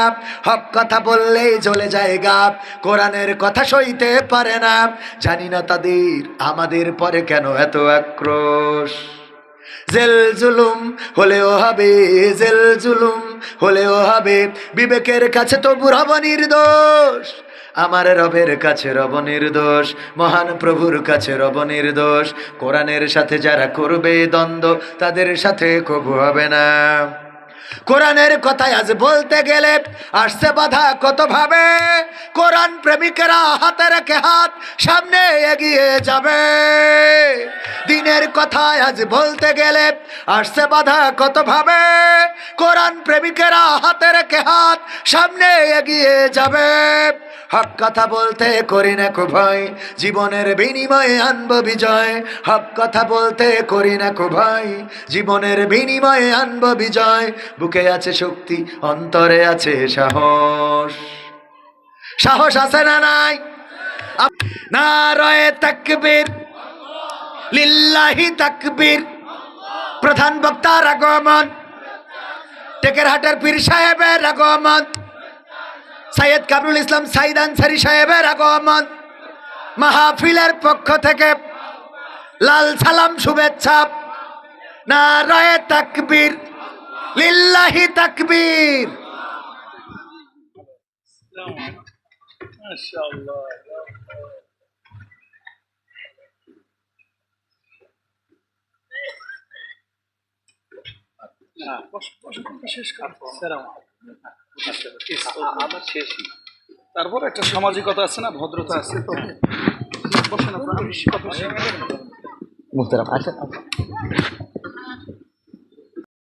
Speaker 1: হক কথা বললেই জ্বলে যায় গা, কোরআনের কথা সইতে পারে না। জানি না তাদের আমাদের পরে কেন এত আক্রোশ। জেল জুলুম হলেও হবে, জেল জুলুম হলেও হবে, বিবেকের কাছে তবু রব নির্দোষ। আমার রবের কাছে রব নির্দোষ, মহান প্রভুর কাছে রব নির্দোষ। কোরআনের সাথে যারা করবে দ্বন্দ্ব, তাদের সাথে কবু হবে না। কোরআনের কথায় আজ বলতে গেলে আসছে বাধা কত ভাবে। কোরআন প্রেমিকেরা হাতে রেখে হাত সামনে এগিয়ে যাবে। দিনের কথায় আজ বলতে গেলে আসছে বাধা কত ভাবে। কোরআন প্রেমিকেরা হাতে রেখে হাত সামনে এগিয়ে যাবে। হক কথা বলতে করি না কো ভয়, জীবনের বিনিময়ে আনব বিজয়। হক কথা বলতে করি না কো ভয়, জীবনের বিনিময়ে আনব বিজয়। বুকে আছে শক্তি, অন্তরে আছে সাহস। সাহস আছে না নাই? নারায়ে তাকবীর, লিল্লাহি তাকবীর। প্রধান বক্তার আগমন, টেকেরহাটের পীর সাহেবের আগমন, সৈয়দ কামরুল ইসলাম সাইদ আনসারী সাহেবের আগমন। মাহফিলের পক্ষ থেকে লাল সালাম শুভেচ্ছা। নারায়ে তাকবীর, লিল্লাহি তাকবীর। মাশাআল্লাহ।
Speaker 2: তারপর একটা সামাজিকতা আছে না, ভদ্রতা আছে। তো বসেন আপনারা,
Speaker 1: মুহতারাম আচ্ছা।